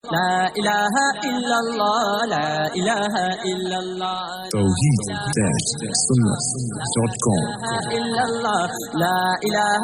لا إله إلا الله لا إله إلا الله tawheed-sunnah.com إلا الله لا إله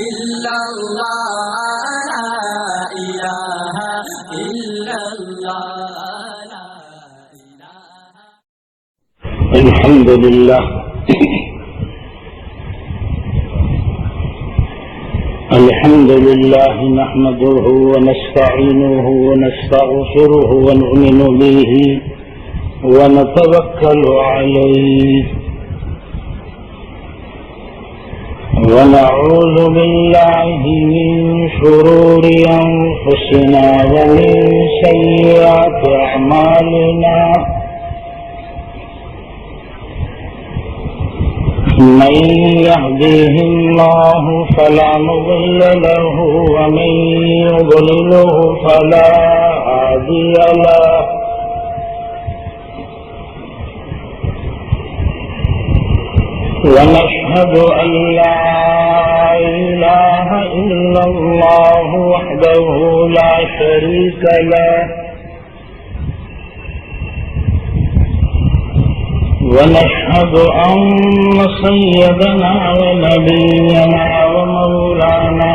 إلا الله لا إله إلا الله الحمد لله الحمد لله نحمده ونستعينه ونستغفره ونؤمن به ونتوكل عليه ونعوذ بالله من شرور أنفسنا ومن سيئات أعمالنا من يهديه الله فلا مضل له ومن يضلله فلا هادي له ونشهد أن لا إله إلا الله وحده لا شريك له ونشهد أن سيدنا ونبينا ومولانا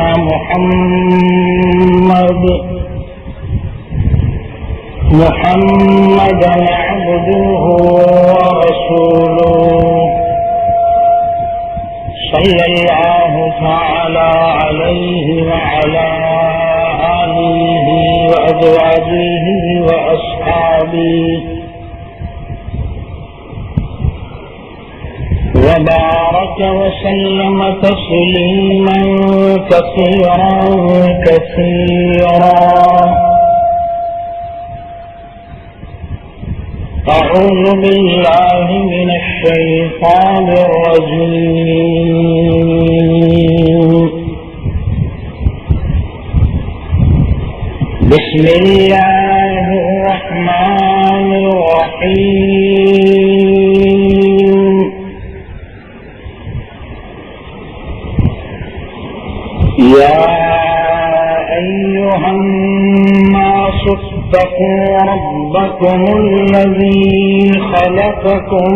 محمدا عبده ورسوله صلى الله تعالى عليه وعلى آله وأزواجه وأصحابه وبارك وسلم تسليما كثيرا كثيرا. أعوذ بالله من الشيطان الرجيم. بسم الله الرحمن الرحيم. يا أيها الناس اتقوا ربكم الذي خلقكم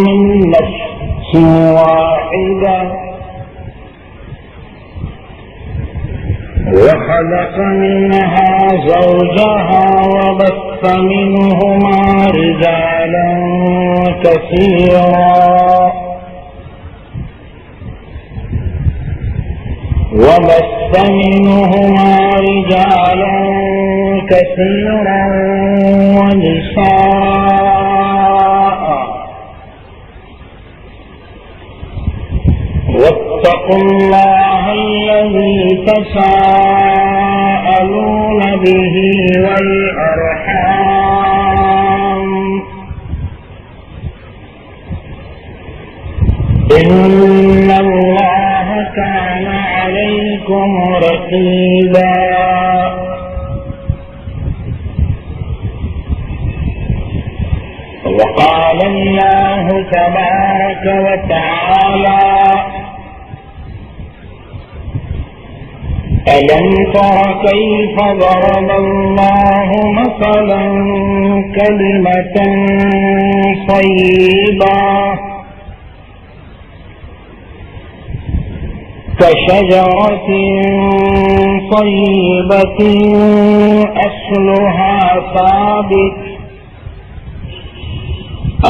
من نفس واحدة وخلق منها زوجها وبث منهما رجالا كثيرا ونساء. واتقوا الله الذي تساءلون به والأرحام إن الله كان عليكم رقيبا. وقال الله تبارك وتعالى: ألم تر كيف ضرب الله مثلا كلمة طيبة كشجرة طيبة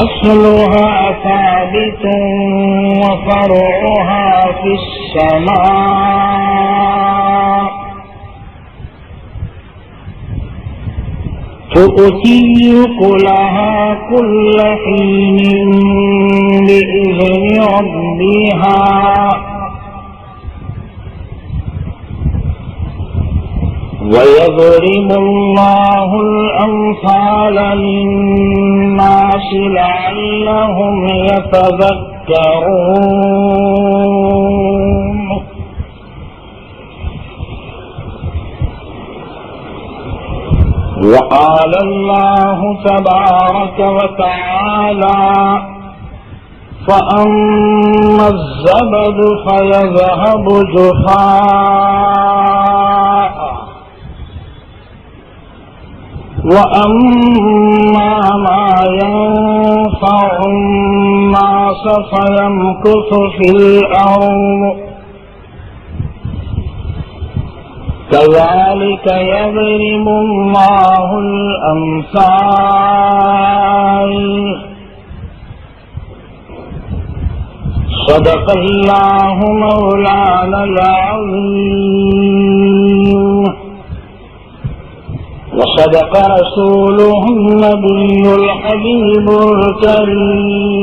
أصلها ثابت وفرعها في السماء تؤتي أكلها كل حين بإذن ربها ويضرب الله الأمثال للناس لعلهم يتذكرون. وقال الله تبارك وتعالى فأما الزبد فيذهب جفاء وأما ما ينفع الناس فيمكث في الأرض كذلك يضرب الله الأمثال صدق الله مولانا العظيم وصدق رسوله النبي الحبيب الكريم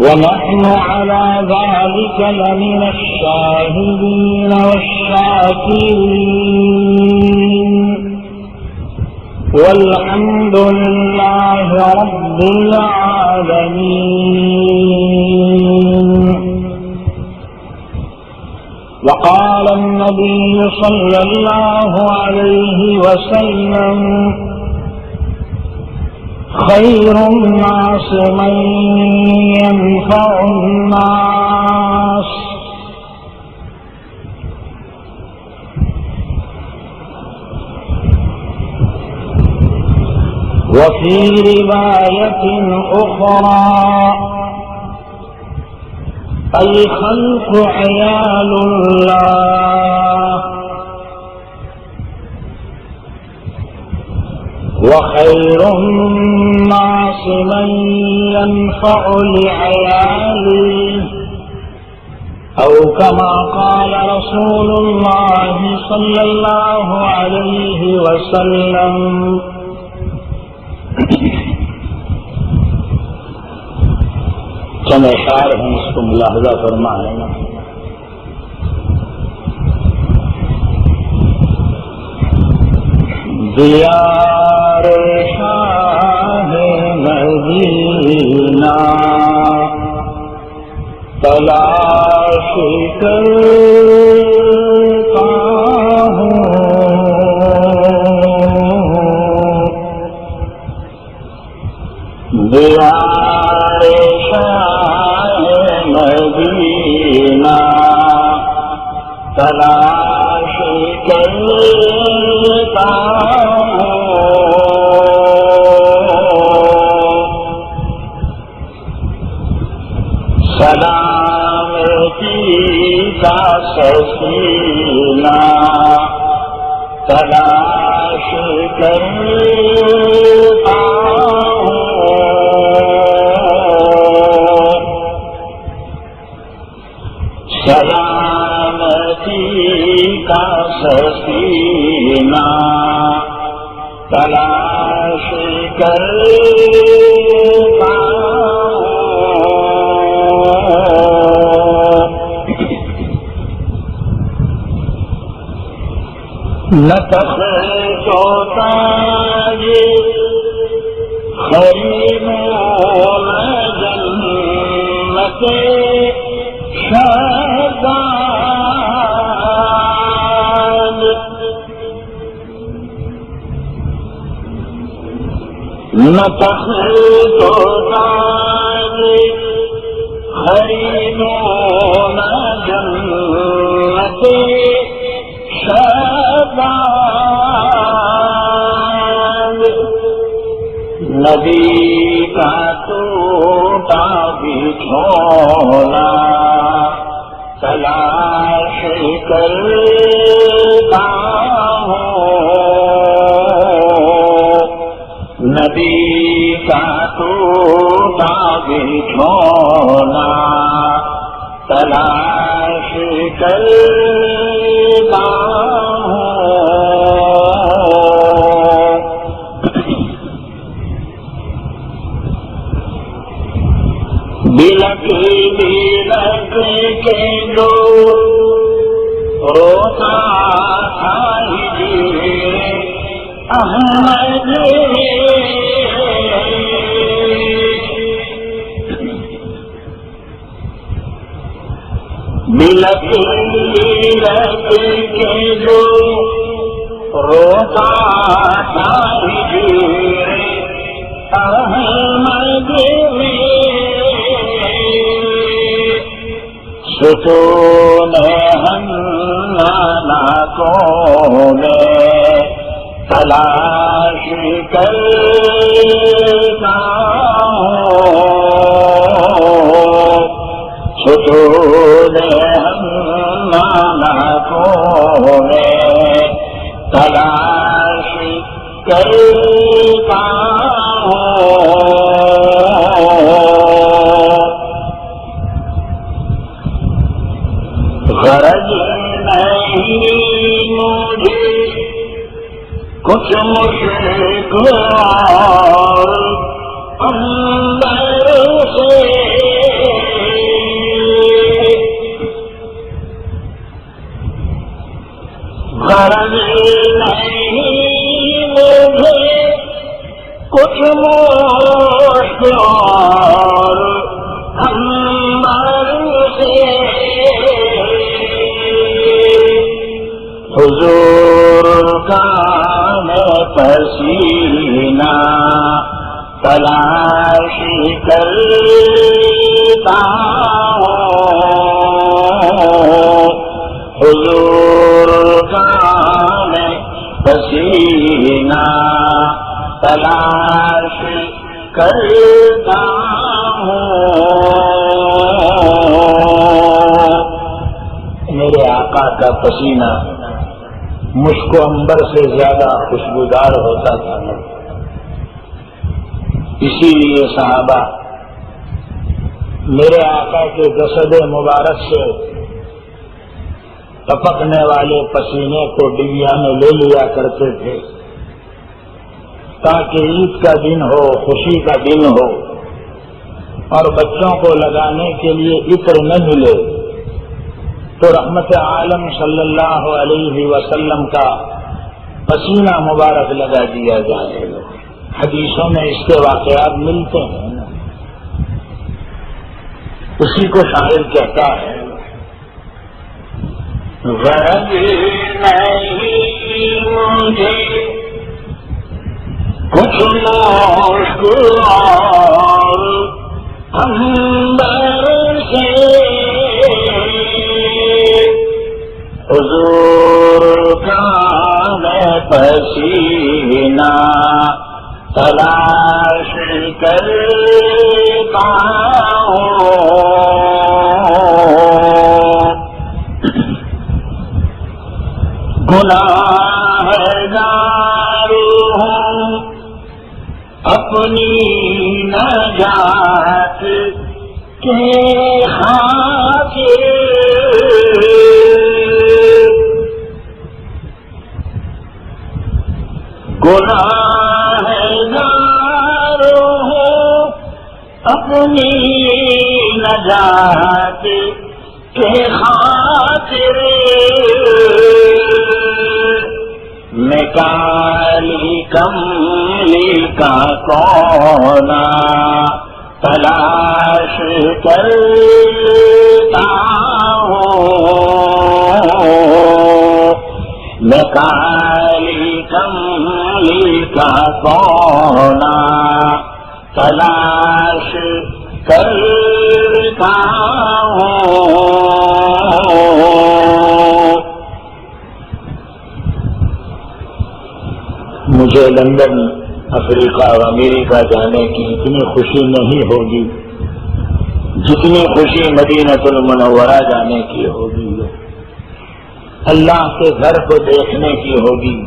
ونحن على ذلك لمن الشاهدين والشاكرين والحمد لله رب العالمين. وقال النبي صلى الله عليه وسلم خير الناس من ينفع الناس وفي رواية أخرى الخلق عيال الله وخير الناس من ينفع لعياله أو كما قال رسول الله صلى الله عليه وسلم. چند اشعار ہیں اس کو ملاحظہ فرمائیں. دیار شاہ مدینہ تلاش کرتا ہوں دیار شاہ مدینہ تلاش کرتا سلامتی کا سفینہ تلاش کرتا سلامتی کا سفینہ تلاش کرتا نہ تخت و تاج خیموں میں جنت شہزاد نہ تخت و تاج خیموں میں جنت نبی کا ٹوٹا بچھونا تلاش کرتا ہوں نبی کا ٹوٹا بچھونا تلاش کرتا بلک بلک کے جو روتا احمد لکیرت کے جو روتا تھا ہجر احمد میں ستون حنانا کو نے تلاش کرتا ہوں ستون حنانا کو نے تلاش کرتا غرض نہیں مجھے کچھ مشرق اور اندر سے غرض نہیں مجھے کچھ مشرق اور اندر سے حضور کا میں پسینہ تلاش کرتا ہوں حضور کا میں پسینہ تلاش کرتا ہوں میرے آقا کا پسینہ مشک و عنبر سے زیادہ خوشبودار ہوتا تھا اسی لیے صحابہ میرے آقا کے جسد مبارک سے ٹپکنے والے پسینے کو ڈبیا میں لے لیا کرتے تھے تاکہ عید کا دن ہو خوشی کا دن ہو اور بچوں کو لگانے کے لیے عطر نہ ملے تو رحمت عالم صلی اللہ علیہ وسلم کا پسینہ مبارک لگا دیا جائے گا حدیثوں میں اس کے واقعات ملتے ہیں اسی کو شاعر کہتا ہے غرض نہیں مجھے کچھ مشک اور اندر سے حضور کا میں پسینہ تلاش کرتا ہوں گناہگار ہوں اپنی نجات کے خاطر گناہگار ہوں اپنی نجات کے خاطر میں کالی کملی کا کونا تلاش کرتا ہوں میں کالی کملی کا کونا تلاش کرتا ہوں مجھے لندن افریقہ اور امریکہ جانے کی اتنی خوشی نہیں ہوگی جتنی خوشی مدینہ المنورہ جانے کی ہوگی اللہ کے گھر کو دیکھنے کی ہوگی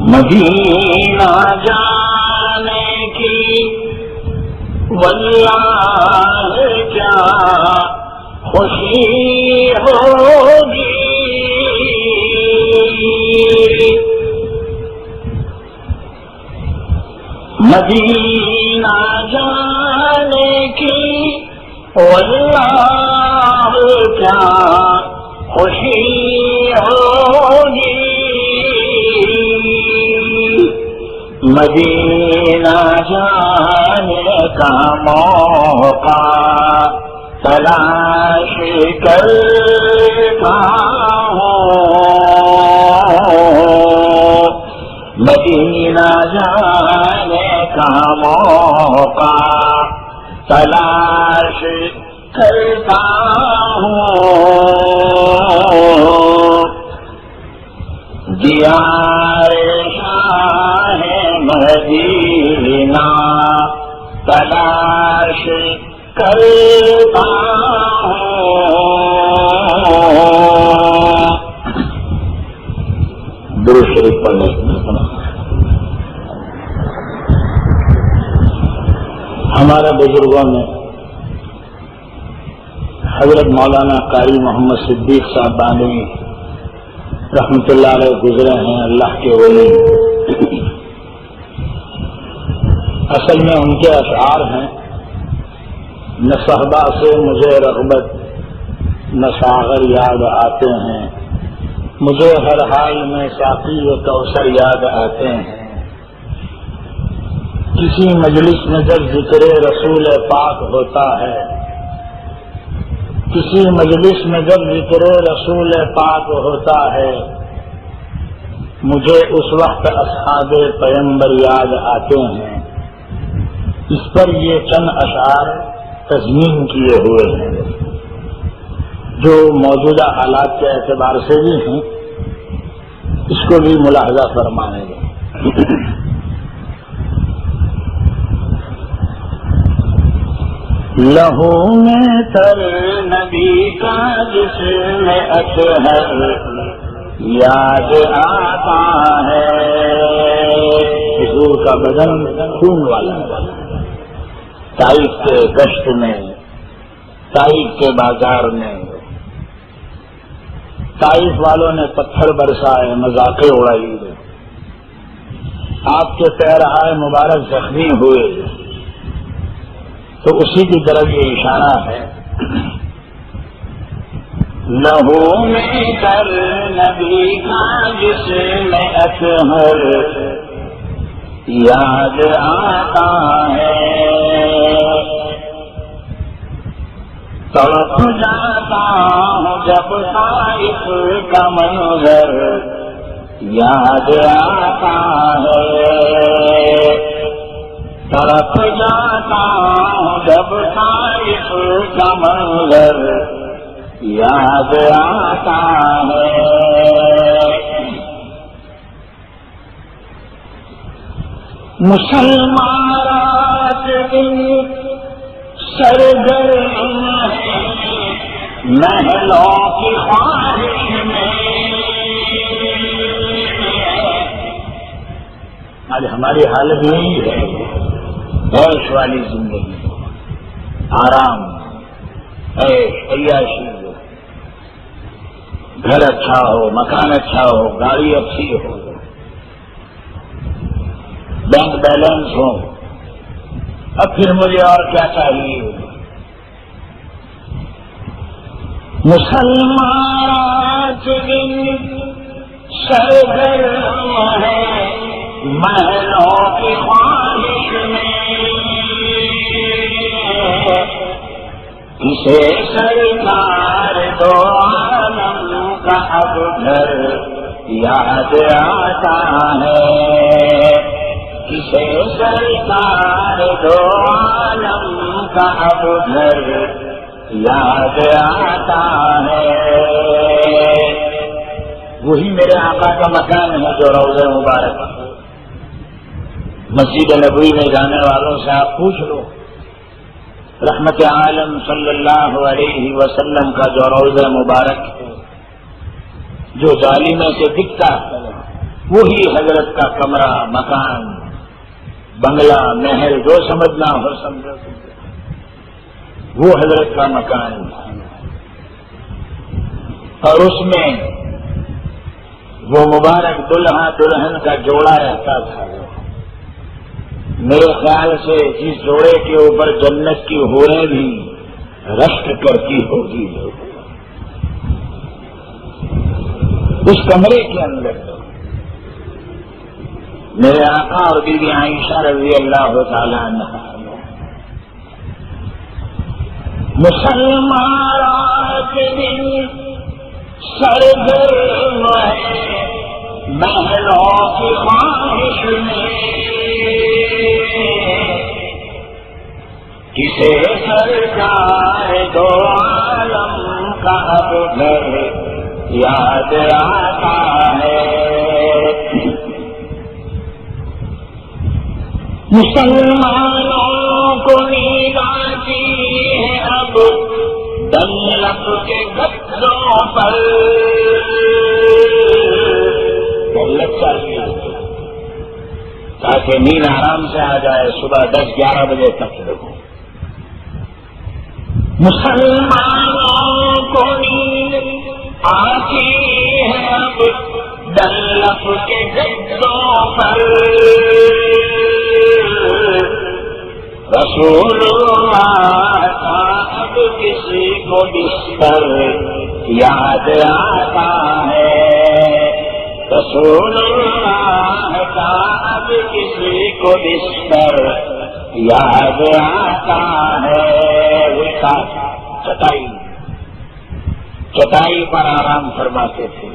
مدینہ جانے کی واللہ کیا خوشی ہوگی مدینہ جانے کی واللہ کیا خوشی ہوگی مدینہ جانے کا موقع تلاش کرتا ہوں مدینہ جانے کا موقع تلاش کرتا ہوں دیار شاہ مدینہ تلاش کرتا ہوں. درود شریف پڑھنے ہمارے بزرگوں میں حضرت مولانا قاری محمد صدیق صاحب بانوی رحمۃ اللہ علیہ گزرے ہیں، اللہ کے ولی. اصل میں ان کے اشعار ہیں، نہ صحبہ سے مجھے رغبت نہ ساغر یاد آتے ہیں، مجھے ہر حال میں ساقی و کوثر یاد آتے ہیں. کسی مجلس میں جب ذکر رسول پاک ہوتا ہے، کسی مجلس میں جب ذکر رسول پاک ہوتا ہے، مجھے اس وقت اصحاب پیغمبر یاد آتے ہیں. اس پر یہ چند اشعار تضمین کیے ہوئے ہیں جو موجودہ حالات کے اعتبار سے بھی ہیں، اس کو بھی ملاحظہ فرمائیں گے. لہو میں تر نبی کا جسم اطہر یاد آتا ہے. حضور کا بدن خون والا طائف کے گشت میں، طائف کے بازار میں طائف والوں نے پتھر برسائے، مذاقیں اڑائی، آپ کے پیرہائے مبارک زخمی ہوئے، تو اسی کی طرف یہ اشارہ ہے. لہو میں کر نبی کا جسم اطہر یاد آتا ہے، تڑپ جاتا ہوں جب طائف کا منظر یاد آتا ہے، تڑپ جاتا ہوں جب طائف کا منظر یاد آتا ہے. مسلمان رات دن سرگرم ہے محلوں کی خواہش میں. آج ہماری حالت یہی ہے، عیش والی زندگی، آرام، عیش عیاشی، گھر اچھا ہو، مکان اچھا ہو، گاڑی اچھی ہو، بینک بیلنس ہو، اب پھر مجھے اور کیا چاہیے. مسلمان دن سرگرم ہے محلوں کی خواہش میں، کسے سرکار دو عالم کا اب گھر یاد آتا ہے، کسے سرکار دو عالم کا اب گھر یاد آتا ہے. وہی میرے آقا کا مکان ہے جو روضہ مبارک. مسجد نبوی میں جانے والوں سے آپ پوچھ لو، رحمت عالم صلی اللہ علیہ وسلم کا جو روضہ مبارک ہے، جو جالی میں سے دکھتا ہے، وہی حضرت کا کمرہ، مکان، بنگلہ، محل، جو سمجھنا ہو سمجھو، وہ حضرت کا مکان ہے. اور اس میں وہ مبارک دلہا دلہن کا جوڑا رہتا تھا. میرے خیال سے جس جوڑے کے اوپر جنت کی حوریں بھی رشک کرتی ہوگی، اس کمرے کے اندر میرے آقا اور بی بی عائشہ رضی اللہ تعالی عنہا مسلمان رات دن سرگرم ہے محلوں کی خواہش میں، کسے سرکار دو عالم کا اب گھر یاد آتا ہے۔ مسلمانوں کو نیند آتی ہے اب دلت کے گدوں پر، دلت چاہیے تاکہ نیند آرام سے آ جائے، صبح 10-11 بجے تک رکو۔ مسلمانوں کو نیند آتی ہے اب دلت کے گدوں پر، رسول اللہ کا اب کسی کو بستر یاد آتا ہے، رسول اللہ کا اب کسی کو بستر یاد آتا ہے۔ چٹائی پر آرام فرماتے تھے،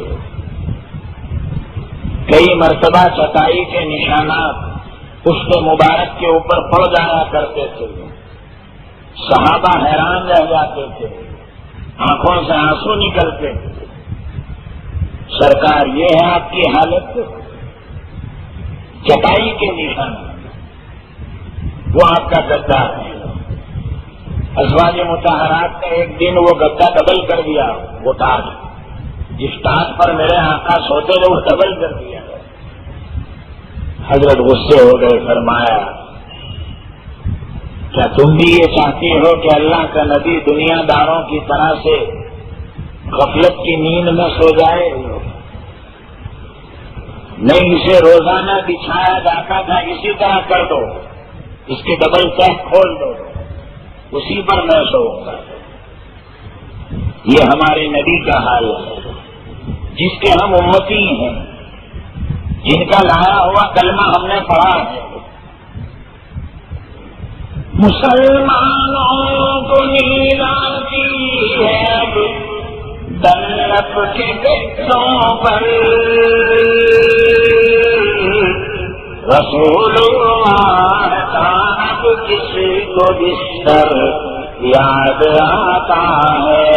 کئی مرتبہ چٹائی کے نشانات اس کے مبارک کے اوپر پڑ جایا کرتے تھے، صحابہ حیران رہ جاتے تھے، آنکھوں سے آنسو نکلتے تھے۔ سرکار یہ ہے آپ کی حالت، چٹائی کے نشان، وہ آپ کا گدا ہے۔ ازواج مطہرات نے ایک دن وہ گدا ڈبل کر دیا، وہ ٹاٹ جس ٹاٹ پر میرے آقا سوتے تھے وہ ڈبل کر دیا۔ حضرت غصے ہو گئے، فرمایا کیا تم بھی یہ چاہتی ہو کہ اللہ کا نبی دنیا داروں کی طرح سے غفلت کی نیند میں سو جائے؟ نہیں، اسے روزانہ بچھایا جاتا تھا، اسی طرح کر دو، اس کے ڈبل تہ کھول دو، اسی پر میں سوؤں گا۔ یہ ہمارے نبی کا حال ہے، جس کے ہم امتی ہیں، جن کا لایا ہوا کلمہ ہم نے پڑھا ہے۔ مسلمانوں کو نیند آتی ہے اب دلت کے گدوں پر، رسول اللہ کا اب کسی کو بستر یاد آتا ہے۔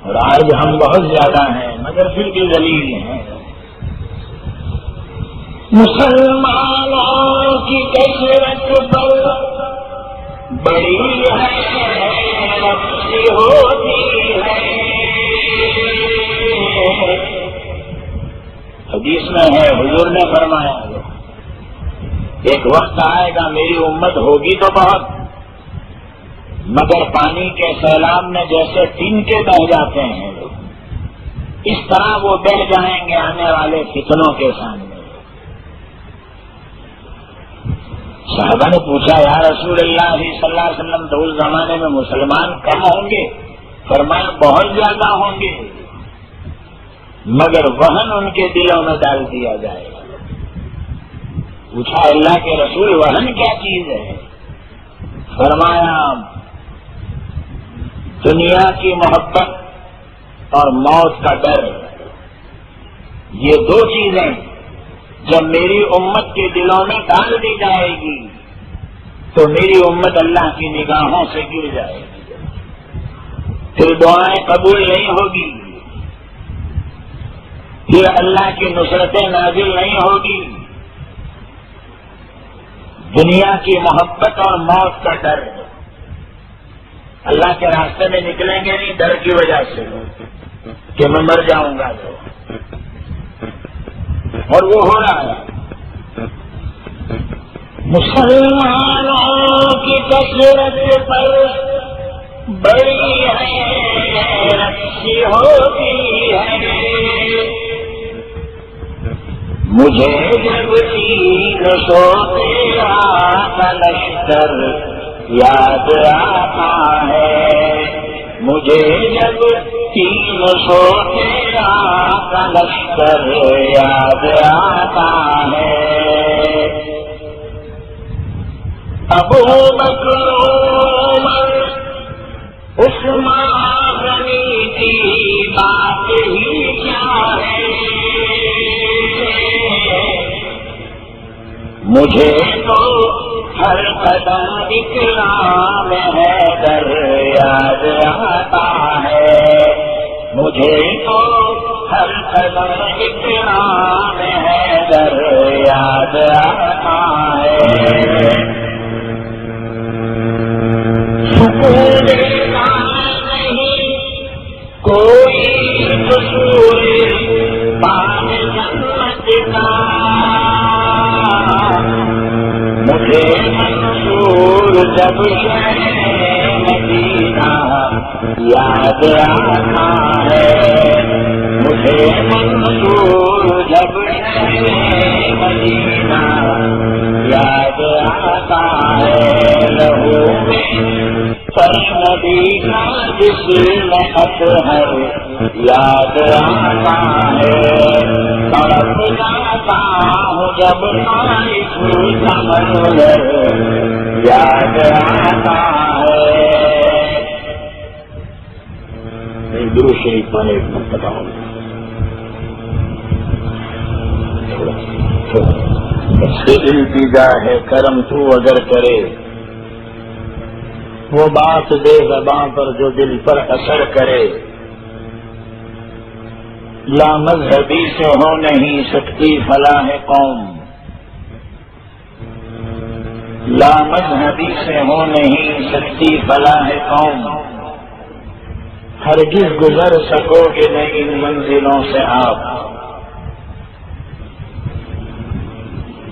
اور آج ہم بہت زیادہ ہیں مگر پھر بھی ذلیل ہیں۔ مسلمانوں کی کثرت بڑی ہے، نفسی ہوتی ہے۔ حدیث میں ہے، حضور نے فرمایا ایک وقت آئے گا میری امت ہوگی تو بہت، مگر پانی کے سیلاب میں جیسے ٹن کے بہ جاتے ہیں اس طرح وہ بہ جائیں گے آنے والے فتنوں کے سامنے۔ صحابہ نے پوچھا یا رسول اللہ صلی اللہ علیہ وسلم تو اس زمانے میں مسلمان کم ہوں گے؟ فرمایا بہت زیادہ ہوں گے، مگر وہن ان کے دلوں میں ڈال دیا جائے گا۔ پوچھا اللہ کے رسول وہن کیا چیز ہے؟ فرمایا دنیا کی محبت اور موت کا ڈر، یہ دو چیزیں جب میری امت کے دلوں میں ڈال دی جائے گی تو میری امت اللہ کی نگاہوں سے گر جائے گی، پھر دعائیں قبول نہیں ہوگی، پھر اللہ کی نصرتیں نازل نہیں ہوگی۔ دنیا کی محبت اور موت کا ڈر، اللہ کے راستے میں نکلیں گے نہیں ڈر کی وجہ سے کہ میں مر جاؤں گا، اور وہ ہو رہا ہے۔ مسلمانوں کی کثرت پر بڑی ہے، رکھی ہوتی ہے۔ مجھے جب تین سو تیرہ کا لشکر یاد آتا ہے، مجھے جب 313 کا لشکر یاد آتا ہے۔ ابو بکر عمر عثمان غنی کی بات ہی کیا ہے، مجھے تو ہر قدم اکرام حیدر یاد آتا ہے، مجھے تو ہر قدم اکرام حیدر یاد آتا ہے، سکون کا نہیں کوئی قصور بام جنت کا، مجھے منصور جب شہر مدینہ یاد آتا ہے، مجھے منصور جب شہر مدینہ یاد آتا ہے، لہو میں پر نبی کا جسم اطہر یاد آتا ہے، تڑپ جاتا ہوں جب خائف سمندر یاد آتا ہے۔ درود شریف پر ایک مرتبہ ہو اس سے التجا ہے کرم تو اگر کرے، وہ بات دے زباں پر جو دل پر اثر کرے، لا مذہبی سے ہو نہیں سکتی فلاح قوم، لا مذہبی سے ہو نہیں سکتی فلاح قوم، ہرگز گزر سکو گے نہیں ان منزلوں سے آپ،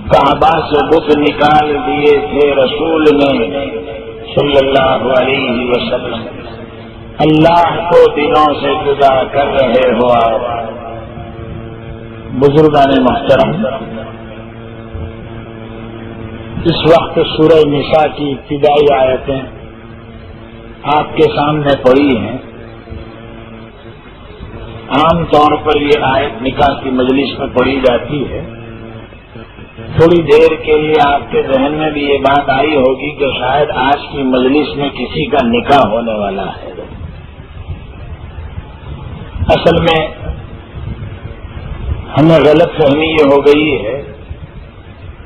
کعبہ سے بت نکال دیے تھے رسول نے صلی اللہ علیہ وسلم، اللہ کو دلوں سے جدا کر رہے ہو آپ۔ بزرگان محترم، اس وقت سورہ نساء کی ابتدائی آیتیں آپ کے سامنے پڑھی ہیں۔ عام طور پر یہ آیت نکاح کی مجلس میں پڑھی جاتی ہے، تھوڑی دیر کے لیے آپ کے ذہن میں بھی یہ بات آئی ہوگی کہ شاید آج کی مجلس میں کسی کا نکاح ہونے والا ہے۔ اصل میں ہمیں غلط فہمی یہ ہو گئی ہے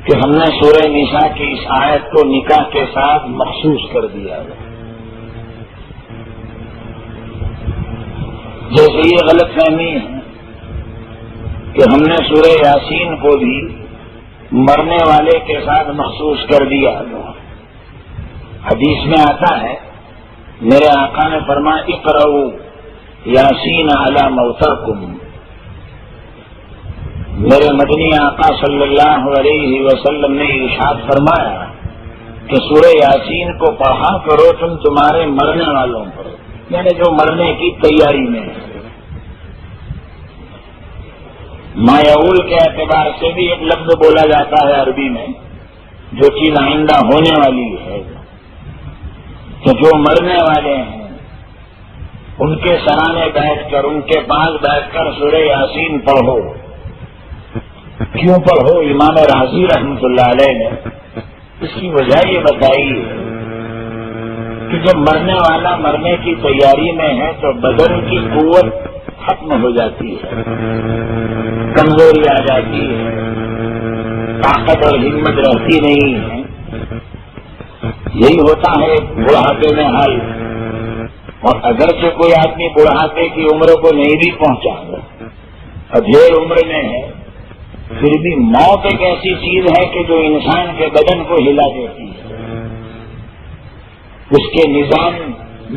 کہ ہم نے سورہ نساء کی اس آیت کو نکاح کے ساتھ مخصوص کر دیا ہے، جیسے یہ غلط فہمی ہے کہ ہم نے سورہ یاسین کو بھی مرنے والے کے ساتھ مخصوص کر دیا۔ حدیث میں آتا ہے، میرے آقا نے فرمایا اقرؤ یاسین علی موتاکم، میرے مدنی آقا صلی اللہ علیہ وسلم نے ارشاد فرمایا کہ سورہ یاسین کو پڑھا کرو تم تمہارے مرنے والوں پر، یعنی جو مرنے کی تیاری میں ہے۔ مایعول کے اعتبار سے بھی ایک لفظ بولا جاتا ہے عربی میں، جو چیز آئندہ ہونے والی ہے، تو جو مرنے والے ہیں ان کے سرانے بیٹھ کر، ان کے پاس بیٹھ کر سورہ یاسین پڑھو۔ کیوں پڑھو؟ امام رازی رحمۃ اللہ علیہ نے اس کی وجہ یہ بتائی کہ جب مرنے والا مرنے کی تیاری میں ہے تو بدن کی قوت ختم ہو جاتی ہے، کمزوری آ جاتی ہے، طاقت اور ہمت رہتی نہیں ہے۔ یہی ہوتا ہے بڑھاپے میں حال، اور اگرچہ کوئی آدمی بڑھاپے کی عمر کو نہیں بھی پہنچا، ادھیڑ عمر میں ہے، پھر بھی موت ایک ایسی چیز ہے کہ جو انسان کے بدن کو ہلا دیتی ہے، اس کے نظام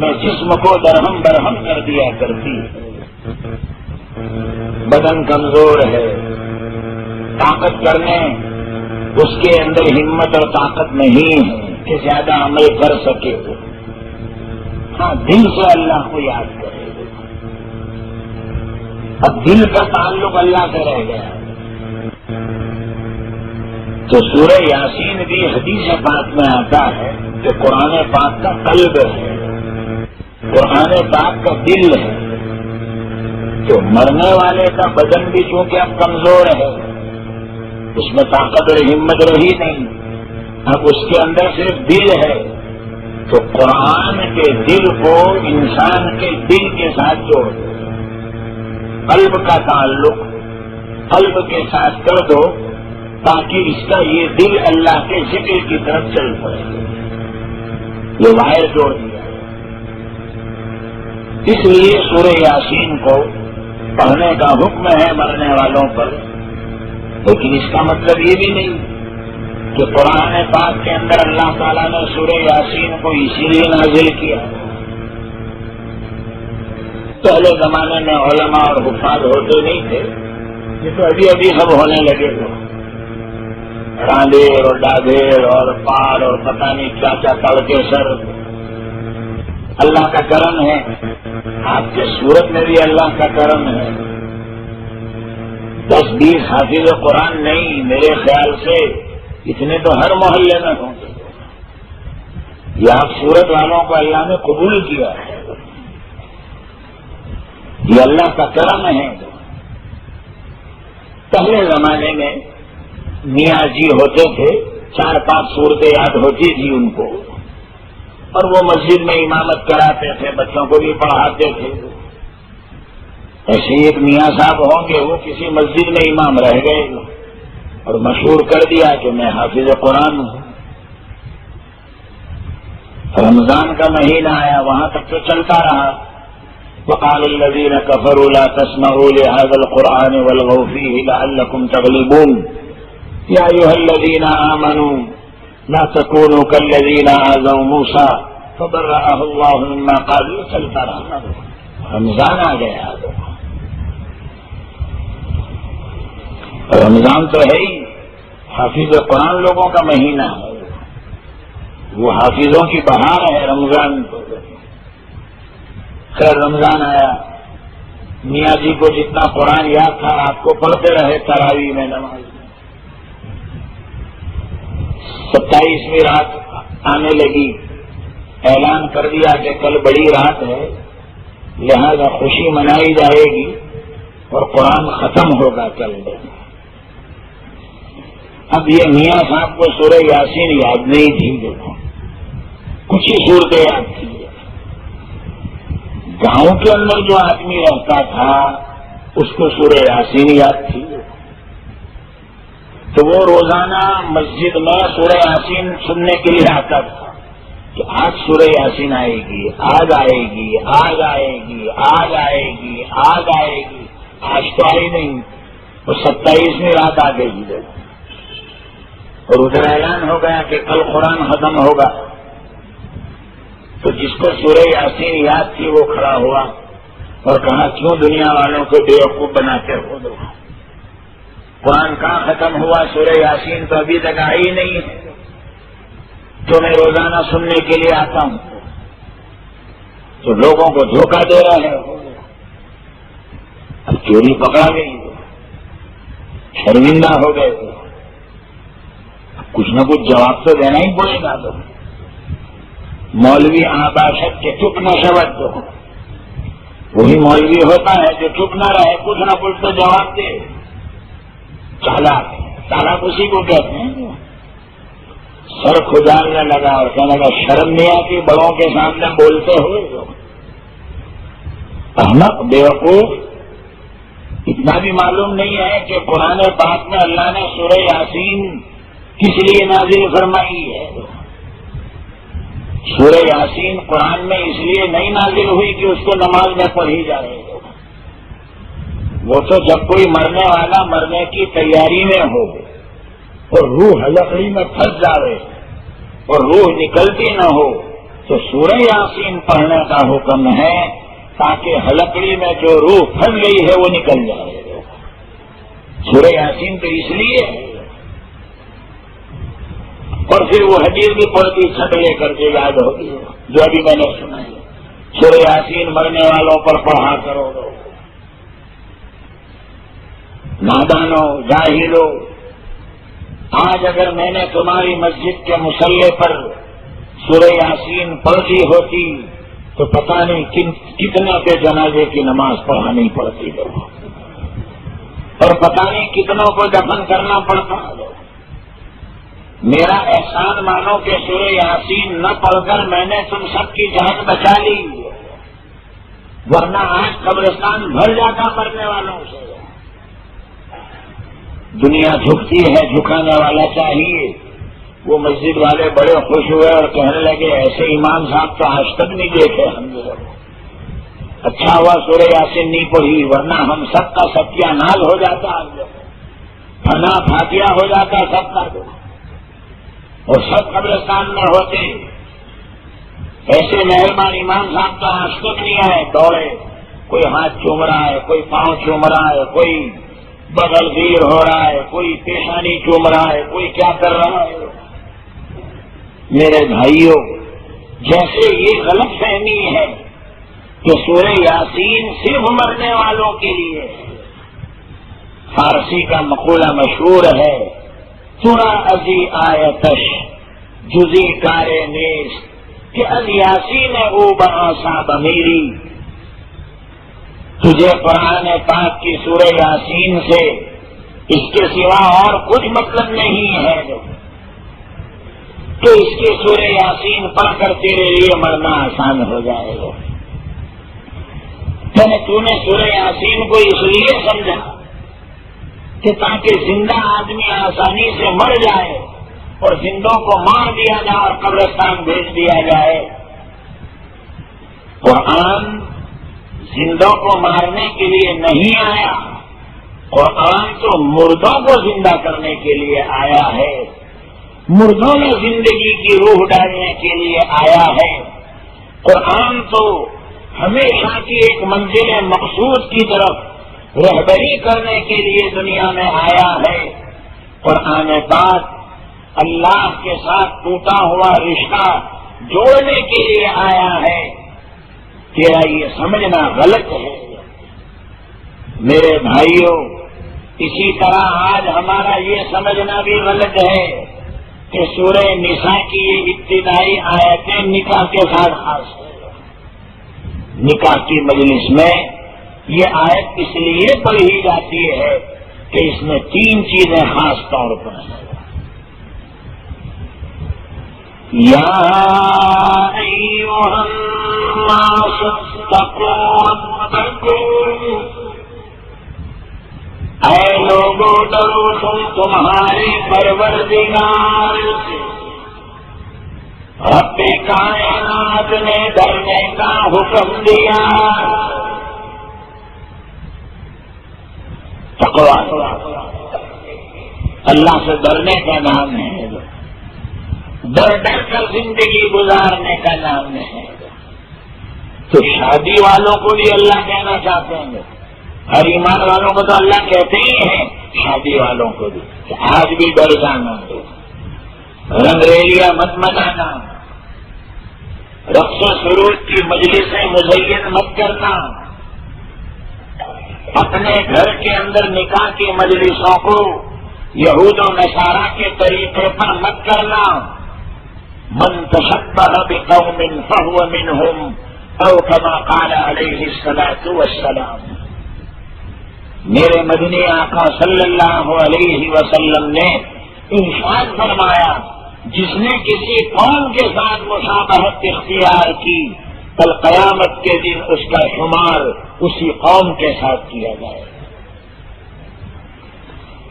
میں جسم کو درہم برہم کر دیا کرتی ہے۔ بدن کمزور ہے، طاقت کرنے اس کے اندر ہمت اور طاقت نہیں ہے کہ زیادہ عمل کر سکے۔ ہاں، دل سے اللہ کو یاد کرے، اب دل کا تعلق اللہ سے رہ گیا۔ تو سورہ یاسین بھی حدیث پاک میں آتا ہے کہ قرآن پاک کا قلب ہے، قرآن پاک کا دل ہے۔ تو مرنے والے کا بدن بھی چونکہ اب کمزور ہے، اس میں طاقت اور ہمت رہی نہیں، اب اس کے اندر صرف دل ہے، تو قرآن کے دل کو انسان کے دل کے ساتھ جوڑ دو، قلب کا تعلق قلب کے ساتھ کر دو، تاکہ اس کا یہ دل اللہ کے ذکر کی طرف چل پڑے، یہ وائر جوڑ دیا۔ اس لیے سورہ یاسین کو پڑھنے کا حکم ہے مرنے والوں پر، لیکن اس کا مطلب یہ بھی نہیں کہ قرآن پاک کے اندر اللہ تعالیٰ نے سورہ یاسین کو اسی لیے نازل کیا۔ پہلے زمانے میں علماء اور حفاظ ہوتے نہیں تھے، یہ تو ابھی ابھی سب ہونے لگے تھے، راندیر اور ڈاگیر اور پار اور پتہ نہیں کیا کیا تڑ کے سر۔ اللہ کا کرم ہے، آپ کے صورت میں بھی اللہ کا کرم ہے۔ 10-20 حافظ قرآن نہیں، میرے خیال سے اتنے تو ہر محلے میں ہوں گے۔ یہ آپ صورت والوں کو اللہ نے قبول کیا ہے، یہ اللہ کا کرم ہے۔ پہلے زمانے میں میاں جی ہوتے تھے، 4-5 صورتیں یاد ہوتی تھی ان کو، اور وہ مسجد میں امامت کراتے تھے، بچوں کو بھی پڑھاتے تھے۔ ایسے ایک میاں صاحب ہوں گے، وہ کسی مسجد میں امام رہ گئے اور مشہور کر دیا کہ میں حافظ قرآن ہوں۔ رمضان کا مہینہ آیا، وہاں تک تو چلتا رہا۔ وقال الذين كفروا لا تسمعوا لهذا القرآن والغوا فيه لعلكم تغلبون يا أيها الذين آمنوا لا تكونوا كالذين آذوا موسى فبرأه الله مما قالوا، چلتا رہا۔ رمضان آ گیا، رمضان تو ہے ہی حافظ قرآن لوگوں کا مہینہ ہے، وہ حافظوں کی بہار ہے رمضان کو۔ خیر رمضان آیا، میاں جی کو جتنا قرآن یاد تھا آپ کو پڑھتے رہے تراویح میں نماز میں۔ 27ویں رات آنے لگی، اعلان کر دیا کہ کل بڑی رات ہے، لہذا خوشی منائی جائے گی اور قرآن ختم ہوگا کل۔ اب یہ میاں صاحب کو سورہ یاسین یاد نہیں تھی، دیکھو کچھ ہی صورتیں یاد تھی۔ گاؤں کے اندر جو آدمی رہتا تھا اس کو سورہ یاسین یاد تھی، تو وہ روزانہ مسجد میں سورہ یاسین سننے کے لیے آتا تھا کہ آج سورہ یاسین آئے گی، آج آئے گی، آج آئے گی، آج آئے گی، آج آئے گی۔ آج تو آئی نہیں، وہ 27ویں رات آ گئی اور ادھر اعلان ہو گیا کہ کل قرآن ختم ہوگا۔ تو جس کو سورہ یاسین یاد تھی وہ کھڑا ہوا اور کہا کیوں دنیا والوں کو بیوقوف بناتے ہو؟ قرآن کہاں ختم ہوا؟ سورہ یاسین تو ابھی تک آئی نہیں ہے، تو میں روزانہ سننے کے لیے آتا ہوں، تو لوگوں کو دھوکہ دے رہے ہو۔ اب چوری پکڑا گئی، شرمندہ ہو گئے، کچھ نہ کچھ جواب تو دینا ہی پڑے گا۔ تو مولوی آباشت کے چپ نہ شبت دو، وہی ہوتا ہے جو چپ نہ رہے، کچھ نہ کچھ تو جواب دے۔ چالاک اسی کو کہتے ہیں۔ سر کھجالنے لگا اور کہنے لگا شرم نہیں آتی بڑوں کے سامنے بولتے ہوئے؟ احمق بیوقوف، اتنا بھی معلوم نہیں ہے کہ قرآن پاک میں اللہ نے سورہ یاسین کس لیے نازل فرمائی ہے؟ سورہ یاسین قرآن میں اس لیے نہیں نازل ہوئی کہ اس کو نماز میں پڑھی جائے، وہ تو جب کوئی مرنے والا مرنے کی تیاری میں ہو اور روح لکڑی میں پھنس جائے اور روح نکلتی نہ ہو تو سورہ یاسین پڑھنے کا حکم ہے، تاکہ ہلکڑی میں جو روح پھنس گئی ہے وہ نکل جائے۔ سورہ یاسین تو اس لیے ہے۔ اور پھر وہ حدیث بھی پڑھتی چھٹ لے کر کے یاد ہوگی جو ابھی میں نے سنا ہے، سورہ یاسین مرنے والوں پر پڑھا کرو۔ نادانو، جاہلو، آج اگر میں نے تمہاری مسجد کے مصلی پر سورہ یاسین پڑھ دی ہوتی تو پتہ نہیں کتنے کے جنازے کی نماز پڑھانی پڑتی لوگ، اور پتہ نہیں کتنوں کو دفن کرنا پڑتا۔ میرا احسان مانو کہ سورہ یاسین نہ پڑھ کر میں نے تم سب کی جان بچا لی، ورنہ آج قبرستان بھر جاتا مرنے والوں سے۔ دنیا جھکتی ہے، جھکانے والا چاہیے۔ وہ مسجد والے بڑے خوش ہوئے اور کہنے لگے ایسے امام صاحب تو آج تک نہیں دیکھے ہم نے۔ اچھا ہوا سورہ یاسین نہیں پڑھی، ورنہ ہم سب کا ستیہ نال ہو جاتا، فنا فاتحہ ہو جاتا سب کا، اور سب قبرستان میں ہوتے۔ ایسے مہربان امام صاحب تو آج تک نہیں آئے، دوڑے، کوئی ہاتھ چوم رہا ہے، کوئی پاؤں چوم رہا ہے، کوئی بغل گیر ہو رہا ہے، کوئی پیشانی چوم رہا ہے، کوئی کیا کر رہا ہے۔ میرے بھائیوں، جیسے یہ غلط فہمی ہے کہ سورہ یاسین صرف مرنے والوں کے لیے، فارسی کا مقولہ مشہور ہے، سورہ ازی آیتش جزی کار نیس کہ از یاسین او بآسا بمیری، تجھے قرآن پاک کی سورہ یاسین سے اس کے سوا اور کچھ مطلب نہیں ہے تو اس کی سورہ یاسین پڑھ کر تیرے لیے مرنا آسان ہو جائے گا۔ تو نے سورہ یاسین کو اس لیے سمجھا کہ تاکہ زندہ آدمی آسانی سے مر جائے اور زندوں کو مار دیا جائے اور قبرستان بھیج دیا جائے۔ قرآن زندوں کو مارنے کے لیے نہیں آیا، قرآن تو مردوں کو زندہ کرنے کے لیے آیا ہے، مردوں میں زندگی کی روح ڈالنے کے لیے آیا ہے۔ قرآن تو ہمیشہ کی ایک منزل مقصود کی طرف رہبری کرنے کے لیے دنیا میں آیا ہے۔ قرآن پاک اللہ کے ساتھ ٹوٹا ہوا رشتہ جوڑنے کے لیے آیا ہے۔ تیرا یہ سمجھنا غلط ہے میرے بھائیوں۔ اسی طرح آج ہمارا یہ سمجھنا بھی غلط ہے کہ سورہ نساء کی یہ ابتدائی آیتیں نکاح کے ساتھ خاص ہے۔ نکاح کی مجلس میں یہ آیت اس لیے پڑھی جاتی ہے کہ اس میں 3 چیزیں خاص طور پر ہیں۔ یا ایھا الناس اتقوا ربکم، اے لوگوں ڈرو تم تمہارے پروردگار سے۔ رب کائنات نے ڈرنے کا حکم دیا۔ تقویٰ اللہ سے ڈرنے کا نام ہے، ڈر ڈر کر زندگی گزارنے کا نام ہے۔ تو شادی والوں کو بھی اللہ کہنا چاہتے ہیں، ہر ایمان والوں کو تو اللہ کہتے ہی ہیں، شادی والوں کو بھی آج بھی ڈر جانا، رنگریلیاں مت منانا، رقص و سرود کی مجلسیں مزین مت کرنا، اپنے گھر کے اندر نکاح کی مجلسوں کو یہود و نصارہ کے طریقے پر مت کرنا۔ من تشبہ بقوم فہو منہم او کما قال علیہ الصلاۃ والسلام۔ میرے مدنی آقا صلی اللہ علیہ وسلم نے ارشاد فرمایا، جس نے کسی قوم کے ساتھ مشابہت اختیار کی، کل قیامت کے دن اس کا شمار اسی قوم کے ساتھ کیا جائے۔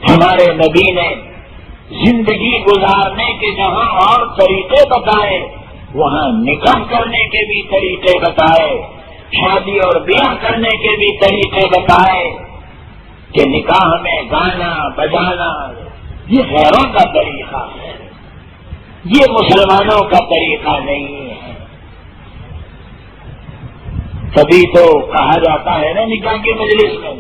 ہمارے نبی نے زندگی گزارنے کے جہاں اور طریقے بتائے، وہاں نکاح کرنے کے بھی طریقے بتائے، شادی اور بیاہ کرنے کے بھی طریقے بتائے کہ نکاح میں گانا بجانا یہ غیروں کا طریقہ ہے، یہ مسلمانوں کا طریقہ نہیں ہے۔ تبھی تو کہا جاتا ہے نا نکاح کی مجلس میں،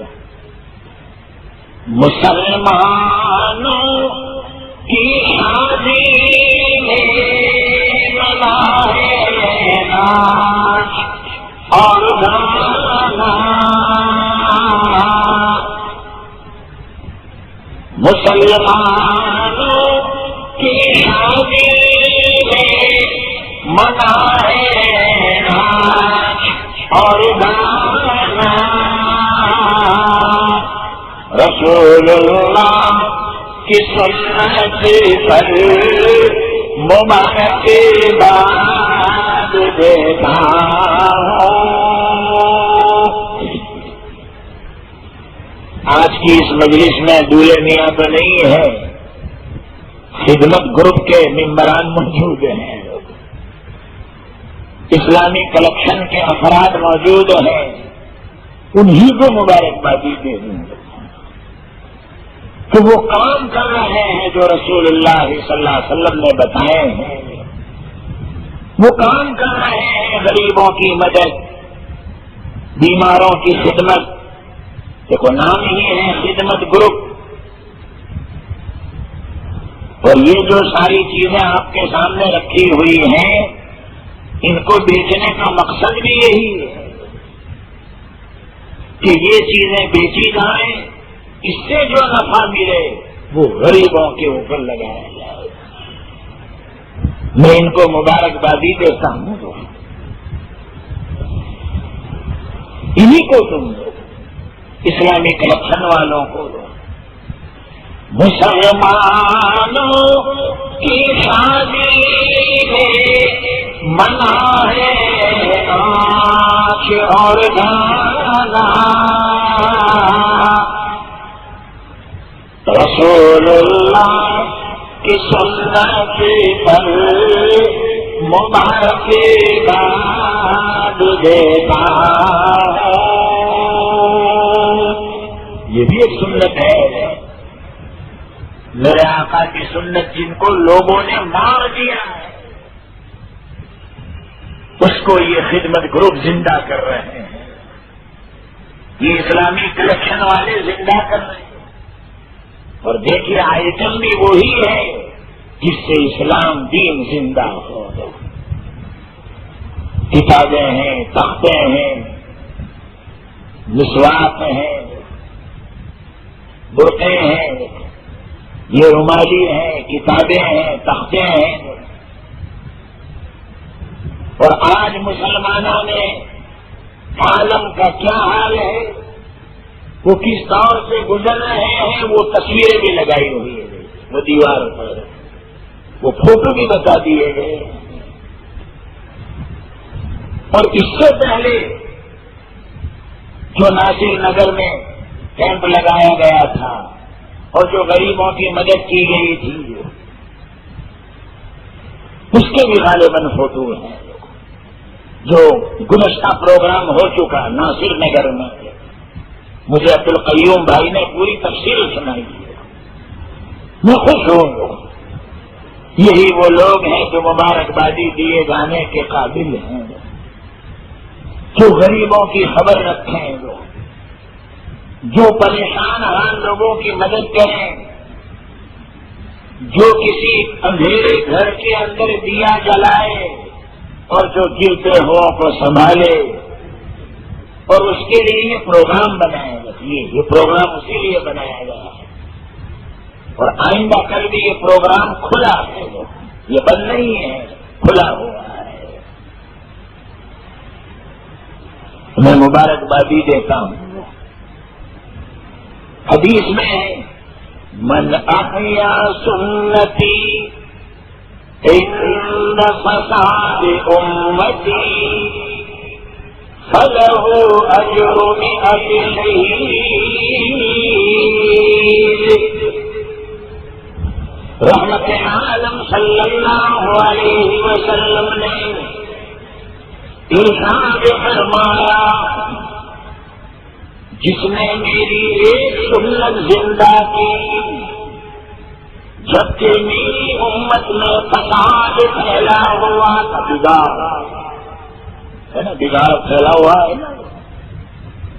مسلمانوں کی شادی میں منائے ناچ اور گانا، مسلمانوں کی شادی میں منائے ناچ اور گانا، رسول اللہ کی سنت پر مبارک باد دیتا ہوں۔ آج کی اس مجلس میں دولہے میاں تو نہیں ہے، خدمت گروپ کے ممبران موجود ہیں، اسلامی کلیکشن کے افراد موجود ہیں، انہی کو مبارکبادی دے دیں کہ وہ کام کر رہے ہیں جو رسول اللہ صلی اللہ علیہ وسلم نے بتائے ہیں، وہ کام کر رہے ہیں غریبوں کی مدد، بیماروں کی خدمت، دیکھو نام ہی ہے خدمت گروپ۔ اور یہ جو ساری چیزیں آپ کے سامنے رکھی ہوئی ہیں، ان کو بیچنے کا مقصد بھی یہی ہے کہ یہ چیزیں بیچی جائیں، اس سے جو نفع ملے وہ غریبوں کے اوپر لگایا جائے۔ میں ان کو مبارکبادی دیتا ہوں، انہی کو تم دو، اسلامی کلیکشن والوں کو دو۔ مسلمانوں کی شادی میں منع ہے ناچ اور گانا، رسول اللہ کی سنت پر مبارک باد دیتا ہوں۔ یہ بھی ایک سنت ہے، میرے آقا کی سنت جن کو لوگوں نے مار دیا ہے، اس کو یہ خدمت گروپ زندہ کر رہے ہیں، یہ اسلامی کلیکشن والے زندہ کر رہے ہیں۔ اور دیکھیے آئٹم بھی وہی ہے جس سے اسلام دین زندہ ہو۔ کتابیں ہیں، تختے ہیں، مسواک ہیں، برقعے ہیں، یہ رومالی ہیں، کتابیں ہیں، تختے ہیں۔ اور آج مسلمانوں میں عالم کا کیا حال ہے، وہ کس دور سے گزر رہے ہیں، وہ تصویریں بھی لگائی ہوئی ہیں، وہ دیوار پر وہ فوٹو بھی بتا دیے گئے۔ اور اس سے پہلے جو ناصر نگر میں کیمپ لگایا گیا تھا اور جو غریبوں کی مدد کی گئی تھی، اس کے بھی غالباً فوٹو ہیں۔ جو گزشتہ پروگرام ہو چکا ناصر نگر میں، مجھے عبدالقیوم بھائی نے پوری تفصیل سنائی ہے، میں خوش ہوں۔ یہی وہ لوگ ہیں جو مبارکبادی دیے جانے کے قابل ہیں، جو غریبوں کی خبر رکھیں، جو پریشان حال لوگوں کی مدد کریں، جو کسی اندھیرے گھر کے اندر دیا جلائے اور جو گرتے ہوا کو سنبھالے، اور اس کے لیے یہ پروگرام بنایا گیا، یہ پروگرام اسی لیے بنایا گیا ہے۔ اور آئندہ کل بھی یہ پروگرام کھلا ہے، یہ بند نہیں ہے، کھلا ہوا ہے۔ میں مبارکبادی دیتا ہوں۔ حدیث میں ہے من احیا سنتی عند فساد امتی فلہ اجر مئۃ شہید۔ رحمت عالم صلی اللہ علیہ وسلم نے ارشاد فرمایا، جس نے میری ایک سنت زندہ کی جبکہ میری امت میں فساد پھیلا ہوا تھا، بگاڑ ہے نا، بگاڑ پھیلا ہوا ہے نا۔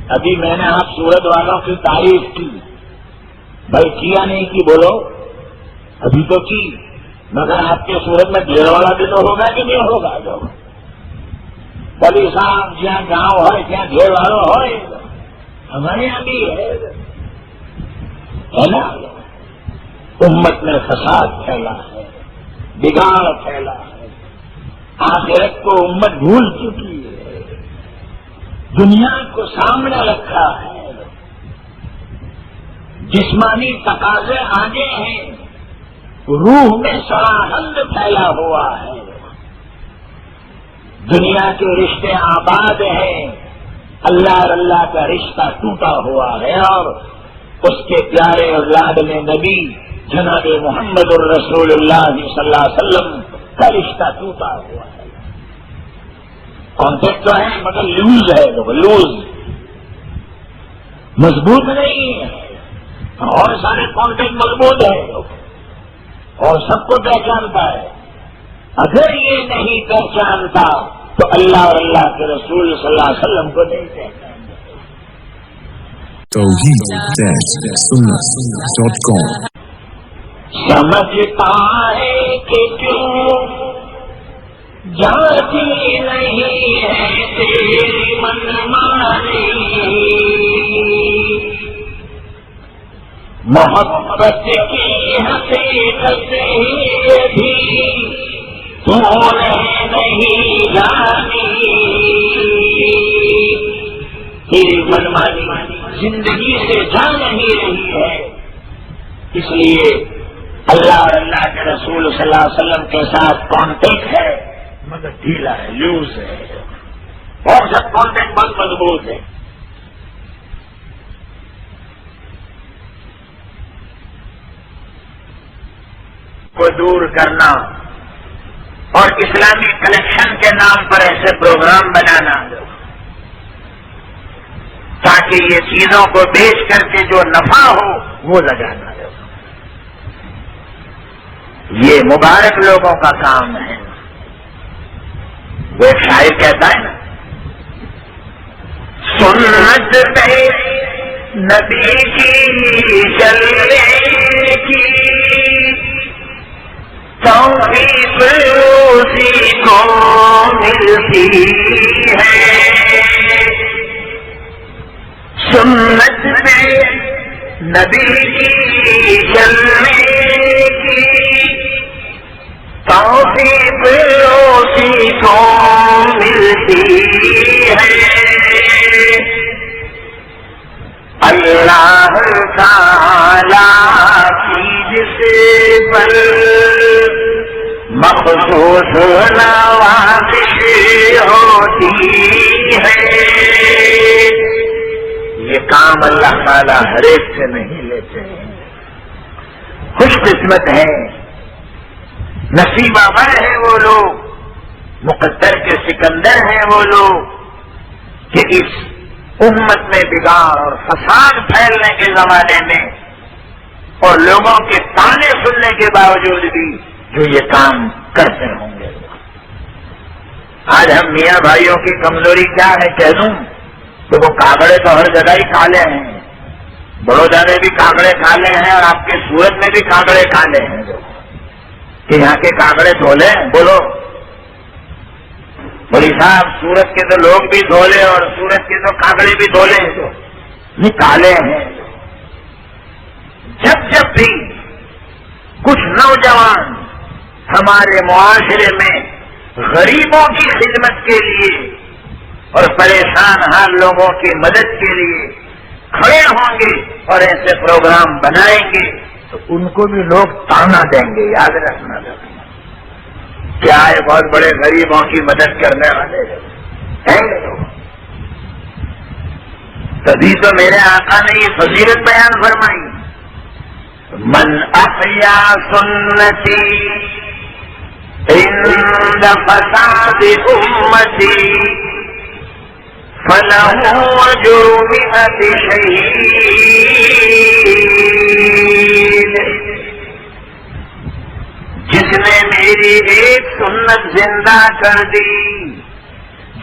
ابھی میں نے آپ سورت والوں کی تعریف کی، بھائی کیا نہیں کی بولو، ابھی تو کی، مگر آپ کے سورت میں ڈھیر والا بھی تو ہوگا کہ نہیں ہوگا؟ جو کبھی صاحب جہاں گاؤں ہے جہاں ڈھیر والوں ہوئے، ہمارے یہاں بھی ہے نا۔ امت میں فساد پھیلا ہے، بگاڑ پھیلا ہے، آخرت کو امت بھول چکی ہے، دنیا کو سامنے رکھا ہے، جسمانی تقاضے آگے ہیں، روح میں سراہند پھیلا ہوا ہے، دنیا کے رشتے آباد ہیں، اللہ اور اللہ کا رشتہ ٹوٹا ہوا ہے، اور اس کے پیارے اور لاڈلے نبی جناب محمد الرسول اللہ صلی اللہ علیہ وسلم کا رشتہ ٹوٹا ہوا ہے۔ کانٹیکٹ تو ہے مگر لوز ہے، لوز، مضبوط نہیں ہے، اور سارے کانٹیکٹ مضبوط ہے اور سب کو پہچانتا ہے۔ اگر یہ نہیں پہچانتا تو اللہ اور اللہ کے رسول صلی اللہ علیہ وسلم کو نہیں پہچانتا۔ توحید-sunnah.com سمجھتا ہے کہ کیوں جاتی نہیں ہے تیری منمانی، محبت کی حقیقت بھی تو نہیں جانی، تیری منمانی زندگی سے جا نہیں رہی ہے۔ اس لیے اللہ اور اللہ کے رسول صلی اللہ علیہ وسلم کے ساتھ کانٹیکٹ ہے مگر ڈھیلا ہے، لوز ہے، اور سب کانٹیکٹ بہت مضبوط ہے۔ کو دور کرنا اور اسلامی کلیکشن کے نام پر ایسے پروگرام بنانا تاکہ یہ چیزوں کو بیچ کر کے جو نفع ہو وہ لگانا، یہ مبارک لوگوں کا کام ہے۔ وہ ایک شاعر کہتا ہے نا، سنت پہ نبی کی چلنے کی توفیق اسی کو ملتی ہے، سنت پہ نبی کی چلنے کی توفیق اسی کو ملتی ہے، اللہ تعالی کی جس پر مخصوص نوازش ہوتی ہے، یہ کام اللہ تعالی ہر ایک سے نہیں لیتے ہیں۔ خوش قسمت ہیں، نصیب آور ہیں وہ لوگ، مقدر کے سکندر ہیں وہ لوگ کہ اس امت میں بگاڑ اور فساد پھیلنے کے زمانے میں اور لوگوں کے تانے سننے کے باوجود بھی جو یہ کام کرتے ہوں گے۔ آج ہم میاں بھائیوں کی کمزوری کیا ہے کہہ دوں تو وہ کاغڑے تو ہر جگہ ہی کھالے ہیں، بڑودہ میں بھی کاغڑے کھالے ہیں اور آپ کے سورت میں بھی کاغڑے کھالے ہیں کہ یہاں کے کاغڑے دھولے، بولو بولی صاحب سورت کے تو لوگ بھی دھولے اور سورت کے تو کاغڑے بھی دھولے نکالے ہیں۔ جب بھی کچھ نوجوان ہمارے معاشرے میں غریبوں کی خدمت کے لیے اور پریشان حال لوگوں کی مدد کے لیے کھڑے ہوں گے اور ایسے پروگرام بنائیں گے تو ان کو بھی لوگ تانا دیں گے، یاد رکھنا کیا ہے، بہت بڑے غریبوں کی مدد کرنے والے ہیں لوگ۔ تبھی تو میرے آقا نے یہ فضیلت بیان فرمائی، من احیا سنتی عند فساد امتی فلہ اجر مئۃ شہید، جس نے میری ایک سنت زندہ کر دی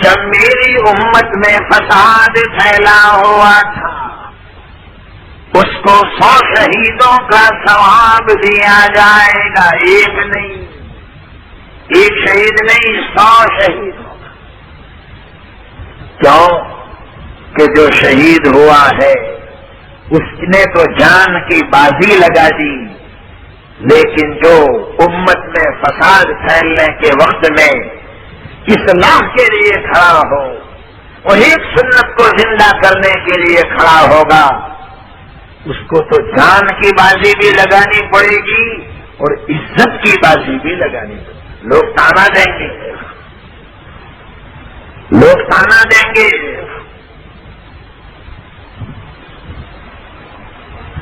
جب میری امت میں فساد پھیلا ہوا تھا، اس کو 100 شہیدوں کا ثواب دیا جائے گا، ایک نہیں، ایک شہید نہیں، 100 شہید ہوگا۔ کیوں کہ جو شہید ہوا ہے اس نے تو جان کی بازی لگا دی، لیکن جو امت میں فساد پھیلنے کے وقت میں اصلاح کے لیے کھڑا ہو اور ایک سنت کو زندہ کرنے کے لیے کھڑا ہوگا، اس کو تو جان کی بازی بھی لگانی پڑے گی اور عزت کی بازی بھی لگانی پڑے گی. لوگ تانا دیں گے، لوگ تانا دیں گے،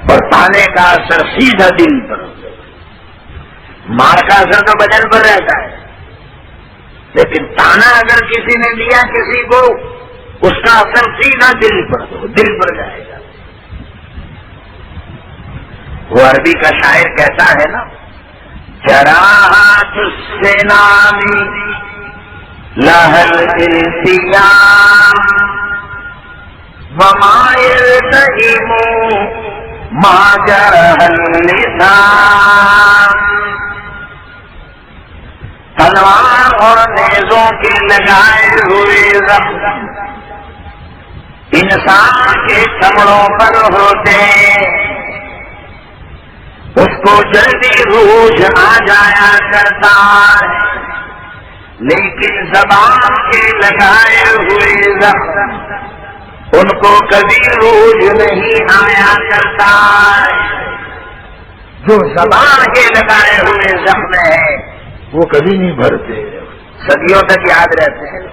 اور تانے کا اثر سیدھا دل پر ہوتا ہے. مار کا اثر تو بدن پر رہتا ہے، لیکن تانا اگر کسی نے دیا کسی کو، اس کا اثر سیدھا دل پر جائے گا. وہ عربی کا شاعر کہتا ہے نا، جراحات السنامی لہل التیام وما یلتئم ما جرح اللسان. تلوار اور نیزوں کے لگائے ہوئے زخم انسان کے چمڑوں پر ہوتے، اس کو جلدی روج آ جایا کرتا ہے، لیکن زبان کے لگائے ہوئے زخم ان کو کبھی روج نہیں آیا کرتا ہے. جو زبان کے لگائے ہوئے زخم ہے وہ کبھی نہیں بھرتے، صدیوں تک یاد رہتے ہیں،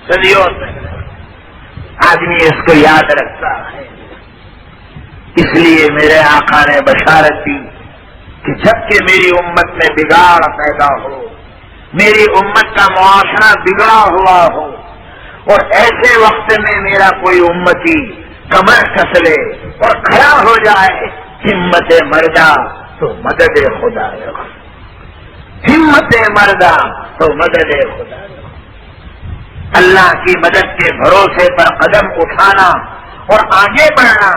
صدیوں تک آدمی اس کو یاد رکھتا ہے. اس لیے میرے آقا نے بشارت دی کہ جب کہ میری امت میں بگاڑ پیدا ہو، میری امت کا معاشرہ بگڑا ہوا ہو، اور ایسے وقت میں میرا کوئی امتی کمر کس لے اور کھڑا ہو جائے، ہمت مردہ تو مدد خدا، ہمت مردہ تو مدد خدا. اللہ کی مدد کے بھروسے پر قدم اٹھانا اور آگے بڑھنا.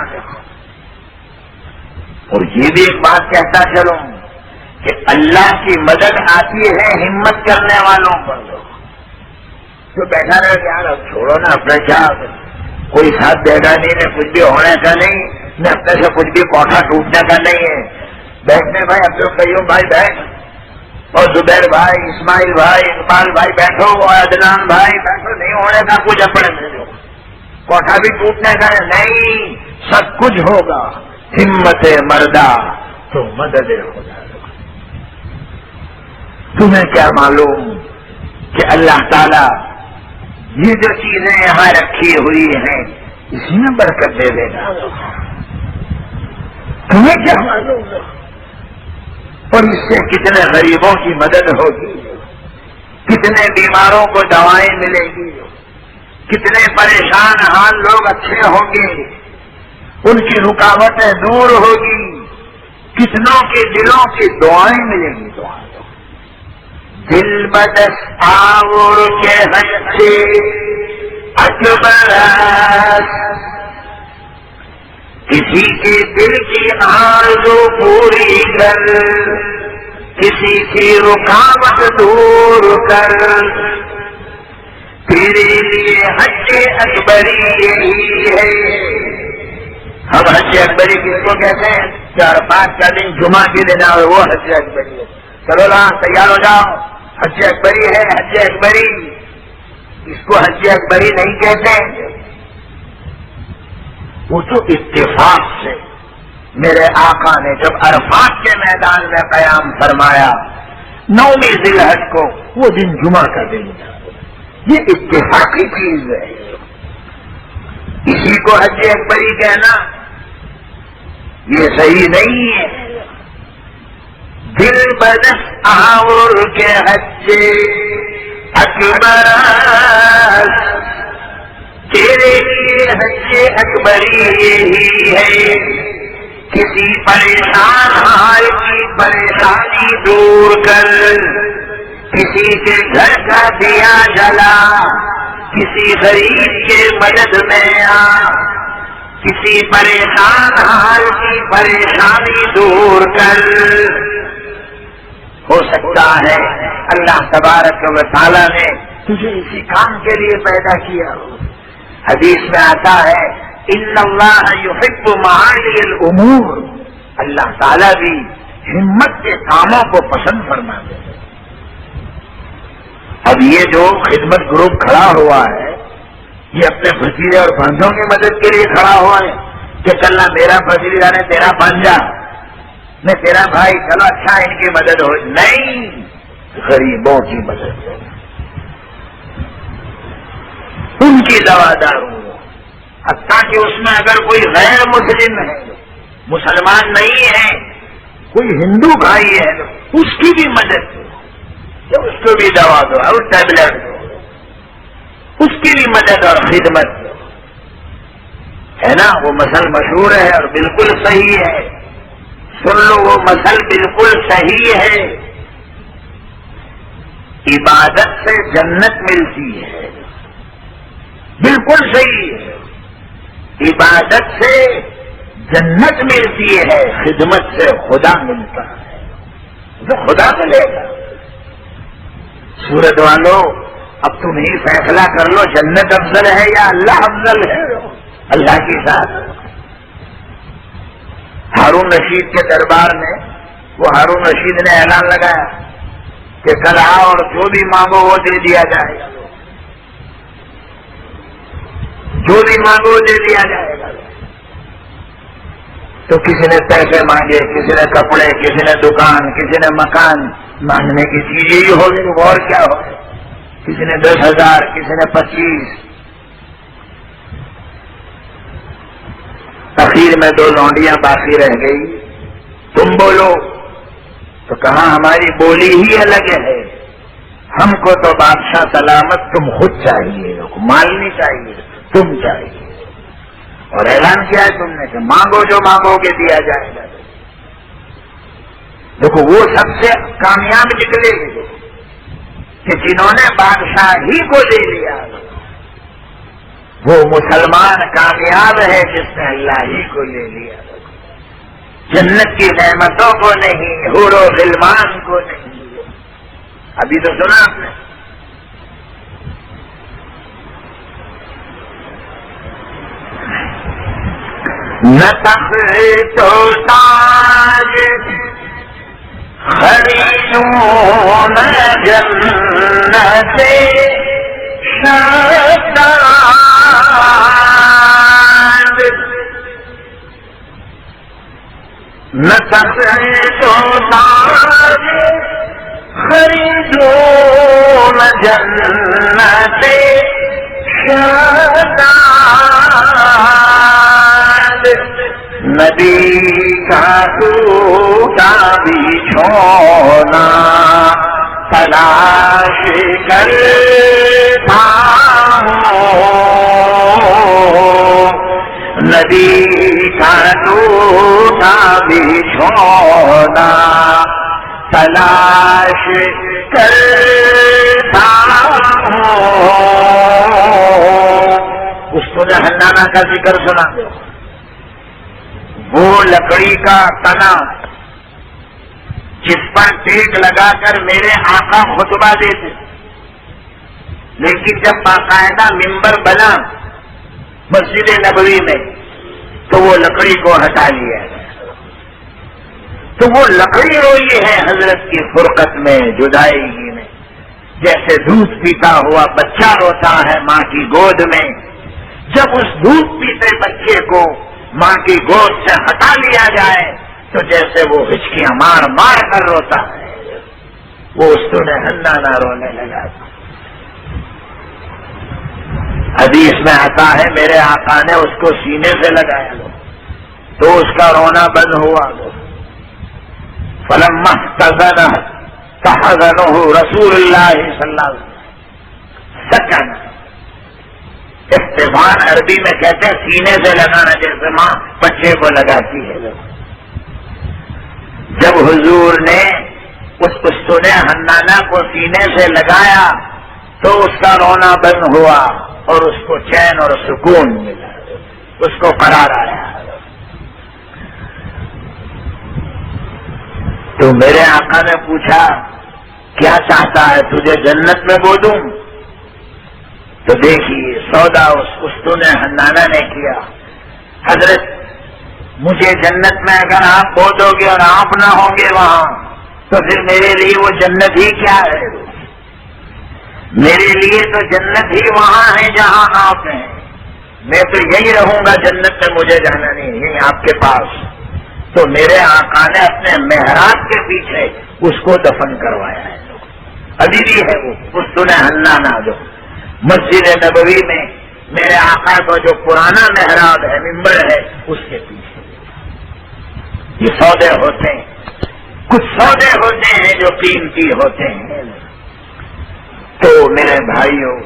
اور یہ بھی ایک بات کہتا چلوں کہ اللہ کی مدد آتی ہے ہمت کرنے والوں پر. تو بیٹھا رہے کہ یار اب چھوڑو نا، اپنا کیا کوئی ساتھ دے گا نہیں، نہ کچھ بھی ہونے کا نہیں، نہ اپنے سے کچھ بھی کوٹھا ٹوٹنے کا نہیں ہے. بیٹھنے بھائی عبد القیوم بھائی بیٹھ، اور زبیر بھائی، اسماعیل بھائی، اقبال بھائی بیٹھو، اور عدنان بھائی بیٹھو. نہیں ہونے کا کچھ اپنے میں، کوٹھا بھی ٹوٹنے کا نہیں، سب کچھ ہوگا. ہمت مردہ تو مدد خدا. تمہیں کیا معلوم کہ اللہ تعالی یہ جو چیزیں یہاں رکھی ہوئی ہیں اسی میں برکت دے دے گا. تمہیں کیا معلوم؟ اور اس سے کتنے غریبوں کی مدد ہوگی، کتنے بیماروں کو دوائیں ملے گی، کتنے پریشان حال لوگ اچھے ہوں گے، ان کی رکاوٹیں دور ہوگی، کتنوں کے دلوں کی دعائیں ملیں گی. دل بدس آور کے بچے اکبر، کسی کے دل کی آرزو پوری کر، کسی کی رکاوٹ دور کر. تیرے لیے حج اکبری یہی ہے. ہم حج اکبری کس کو کہتے ہیں؟ 4-5 کا دن جمعہ کے دن آئے وہ حج اکبری ہے. چلو نا تیار ہو جاؤ، حج اکبری ہے. حج اکبری اس کو حج اکبری نہیں کہتے، وہ تو اتفاق سے میرے آقا نے جب عرفات کے میدان میں قیام فرمایا 9ویں ذی الحج کو، وہ دن جمعہ کا دن تھا. یہ اتفاقی چیز ہے. اسی کو حج اکبری کہنا یہ صحیح نہیں ہے. دل بدس آور کے حج اکبر، تیرے لیے حج اکبری یہی ہے. کسی پریشان حال کی پریشانی دور کر، کسی کے گھر کا دیا جلا، کسی غریب کے مدد میں آ، کسی پریشان حال کی پریشانی دور کر. ہو سکتا ہے اللہ تبارک و تعالیٰ نے تجھے اسی کام کے لیے پیدا کیا. حدیث میں آتا ہے ان اللہ یحب معالی الامور، اللہ تعالیٰ بھی ہمت کے کاموں کو پسند فرماتے ہیں. اب یہ جو خدمت گروپ کھڑا ہوا ہے یہ اپنے بھتیجے اور بھانجوں کی مدد کے لیے کھڑا ہوا ہے، کہ چلنا میرا پسندیدہ نے تیرا بن جا، میں تیرا بھائی، چلو اچھا ان کی مدد ہو. نہیں، غریبوں کی مدد ہو، ان کی دوا دارو. حتیٰ کہ اس میں اگر کوئی غیر مسلم ہے، مسلمان نہیں ہے، کوئی ہندو بھائی ہے، اس کی بھی مدد دو، اس کو بھی دوا دو اور ٹیبلٹ دو، اس کی بھی مدد اور خدمت دو. ہے نا؟ وہ مسئلہ مشہور ہے اور بالکل صحیح ہے. سن لو، وہ مسئلہ بالکل صحیح ہے. عبادت سے جنت ملتی ہے، بالکل صحیح ہے. عبادت سے جنت ملتی ہے، خدمت سے خدا ملتا ہے، تو خدا ملے گا. سورت والوں، اب تم ہی فیصلہ کر لو، جنت افضل ہے یا اللہ افضل ہے؟ اللہ کی ساتھ. ہارون رشید کے دربار میں وہ ہارون رشید نے اعلان لگایا کہ کل آؤ اور جو بھی مانگو وہ دے دیا جائے گا، جو بھی مانگو وہ دے دیا جائے گا. تو کسی نے پیسے مانگے، کسی نے کپڑے، کسی نے دکان، کسی نے مکان. مانگنے کی چیز یہی ہوگی تو اور کیا ہو. کسی نے 10,000، کسی نے 25. اخیر میں 2 لونڈیاں باقی رہ گئی. تم بولو تو کہا ہماری بولی ہی الگ ہے، ہم کو تو بادشاہ سلامت، تم خود چاہیے، مال نہیں چاہیے، تم چاہیے. اور اعلان کیا ہے تم نے کہ مانگو جو مانگو گے دیا جائے گا. دیکھو وہ سب سے کامیاب نکلے گی کہ جنہوں نے بادشاہی کو لے لیا، وہ مسلمان کامیاب ہے جس نے اللہ ہی کو لے لیا. جنت کی نعمتوں کو نہیں، حور و غلمان کو نہیں. ابھی تو سنا آپ نے. نہ تخت و تاج خریدوں نہ جنت شاداب، نہ تخت و تاج خریدوں نہ جنت شاداب. نبی کا ٹوٹا بچھونا تلاش کرتا ہوں، نبی کا ٹوٹا بچھونا تلاش کرتا ہوں. اس کو جہنم کا ذکر سنا، وہ لکڑی کا تنا جس پر ٹیک لگا کر میرے آقا خطبہ دیتے، لیکن جب باقاعدہ ممبر بنا مسجد نبوی میں تو وہ لکڑی کو ہٹا لیا گیا. تو وہ لکڑی روئی ہے حضرت کی فرقت میں، جدائیگی میں، جیسے دودھ پیتا ہوا بچہ روتا ہے ماں کی گود میں. جب اس دودھ پیتے بچے کو ماں کی گود سے ہٹا لیا جائے تو جیسے وہ ہچکیاں مار مار کر روتا ہے، وہ اس کو ہنانا رونے لگا. حدیث میں آتا ہے میرے آقا نے اس کو سینے سے لگایا تو اس کا رونا بند ہوا. فلما احتضنه تحضنه رسول اللہ صلی اللہ علیہ وسلم. سکن احتضان عربی میں کہتے ہیں سینے سے لگانا، جیسے ماں بچے کو لگاتی ہے. جب حضور نے اس استون حنانہ کو سینے سے لگایا تو اس کا رونا بند ہوا اور اس کو چین اور سکون ملا، اس کو قرار آیا. تو میرے آقا نے پوچھا کیا چاہتا ہے، تجھے جنت میں بو دوں؟ تو دیکھیے سودا اس استون حنانہ نے کیا. حضرت مجھے جنت میں اگر آپ بو دو گے اور آپ نہ ہوں گے وہاں تو پھر میرے لیے وہ جنت ہی کیا ہے؟ میرے لیے تو جنت ہی وہاں ہے جہاں آپ ہیں. میں تو یہی رہوں گا، جنت میں مجھے جانا نہیں، یہی آپ کے پاس. تو میرے آقا نے اپنے محراب کے پیچھے اس کو دفن کروایا ہے. ابھی بھی ہے وہ پستون حنانہ جو مسجد نبوی میں میرے آقا کو جو پرانا محراب ہے، ممبر ہے، اس کے پیچھے. یہ سودے ہوتے ہیں، کچھ سودے ہوتے ہیں جو قیمتی ہوتے ہیں. تو میرے بھائیوں،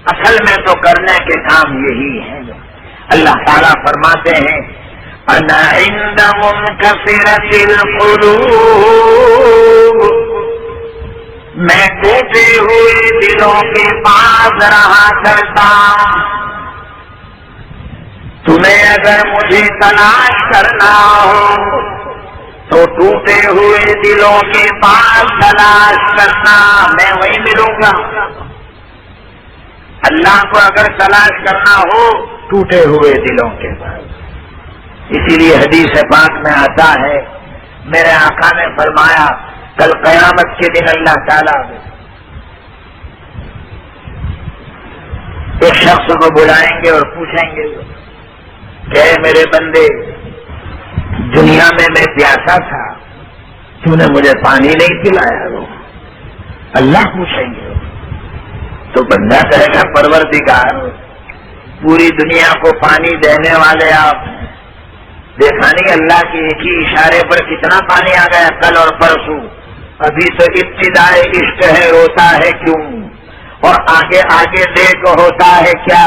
اصل میں تو کرنے کے کام یہی ہے. اللہ تعالیٰ فرماتے ہیں انا عند منکسرۃ القلوب، میں ٹوٹے ہوئے دلوں کے پاس رہا کرتا. تمہیں اگر مجھے تلاش کرنا ہو تو ٹوٹے ہوئے دلوں کے پاس تلاش کرنا، میں وہیں ملوں گا. اللہ کو اگر تلاش کرنا ہو ٹوٹے ہوئے دلوں کے پاس. اسی لیے حدیث پاک میں آتا ہے، میرے آقا نے فرمایا کل قیامت کے دن اللہ تعالیٰ ایک شخص کو بلائیں گے اور پوچھیں گے کہ اے میرے بندے، دنیا میں پیاسا تھا، تو نے مجھے پانی نہیں پلایا. اللہ پوچھیں گے تو بندہ کہے گا پروردگار، پوری دنیا کو پانی دینے والے آپ، دیکھا نہیں اللہ کے ایک ہی اشارے پر کتنا پانی آ گیا کل اور پرسوں. ابھی تو ابتدائے عشق ہے، روتا ہے کیوں؟ اور آگے آگے دیکھ ہوتا ہے کیا؟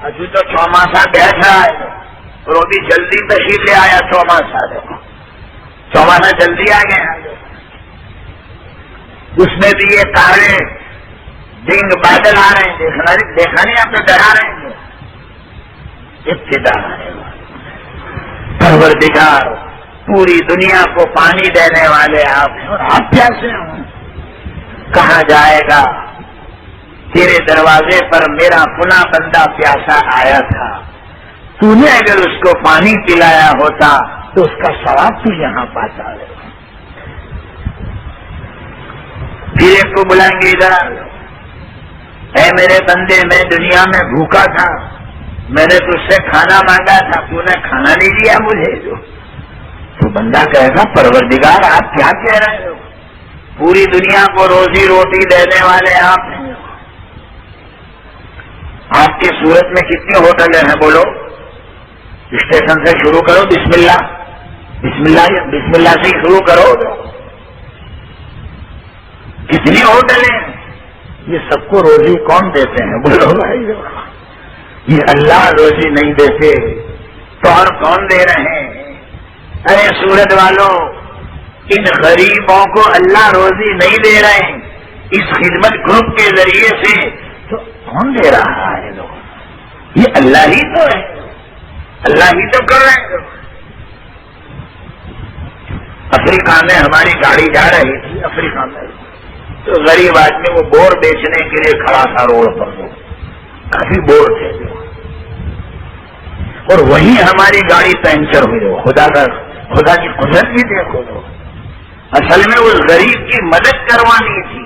ابھی تو چوماسا بیٹھ رہا ہے اور وہ بھی جلدی تشریف لے آیا. چوماسا جلدی آ گیا. اس میں بھی یہ تارے دن بادل آ رہے ہیں، دیکھا نہیں آپ تو ڈرا رہے ہیں. ابتدا ہے پروردگار، پوری دنیا کو پانی دینے والے آپ ہیں اور آپ پیاسے ہوں. کہاں جائے گا؟ تیرے دروازے پر میرا فلاں بندہ پیاسا آیا تھا، تو نے اگر اس کو پانی پلایا ہوتا تو اس کا ثواب تو یہاں پاتا ہے. پھر ایک کو بلائیں گے ادھر، اے میرے بندے، میں دنیا میں بھوکا تھا، میں نے تجھ سے کھانا مانگا تھا، تو نے کھانا نہیں دیا مجھے. تو بندہ کہے گا پروردگار آپ کیا کہہ رہے ہو؟ پوری دنیا کو روزی روٹی دینے والے آپ ہیں. آپ کی صورت میں کتنے ہوٹلیں ہیں بولو؟ اسٹیشن سے شروع کرو، بسم اللہ بسم اللہ بسم اللہ سے شروع کرو. کتنی ہوٹلیں؟ یہ سب کو روزی کون دیتے ہیں بولو بھائی؟ یہ اللہ روزی نہیں دیتے تو اور کون دے رہے ہیں؟ ارے سورت والوں، ان غریبوں کو اللہ روزی نہیں دے رہے ہیں، اس خدمت گروپ کے ذریعے سے تو کون دے رہا ہے؟ یہ اللہ ہی تو ہے، اللہ ہی تو کر رہے ہیں. افریقہ میں ہماری گاڑی جا رہی تھی، افریقہ میں تو غریب آدمی وہ بور بیچنے کے لیے کھڑا تھا روڈ پر، کافی بور تھے اور وہیں ہماری گاڑی پنچر ہوئی. خدا کی قدرت بھی دیکھو. اصل میں اس غریب کی مدد کروانی تھی،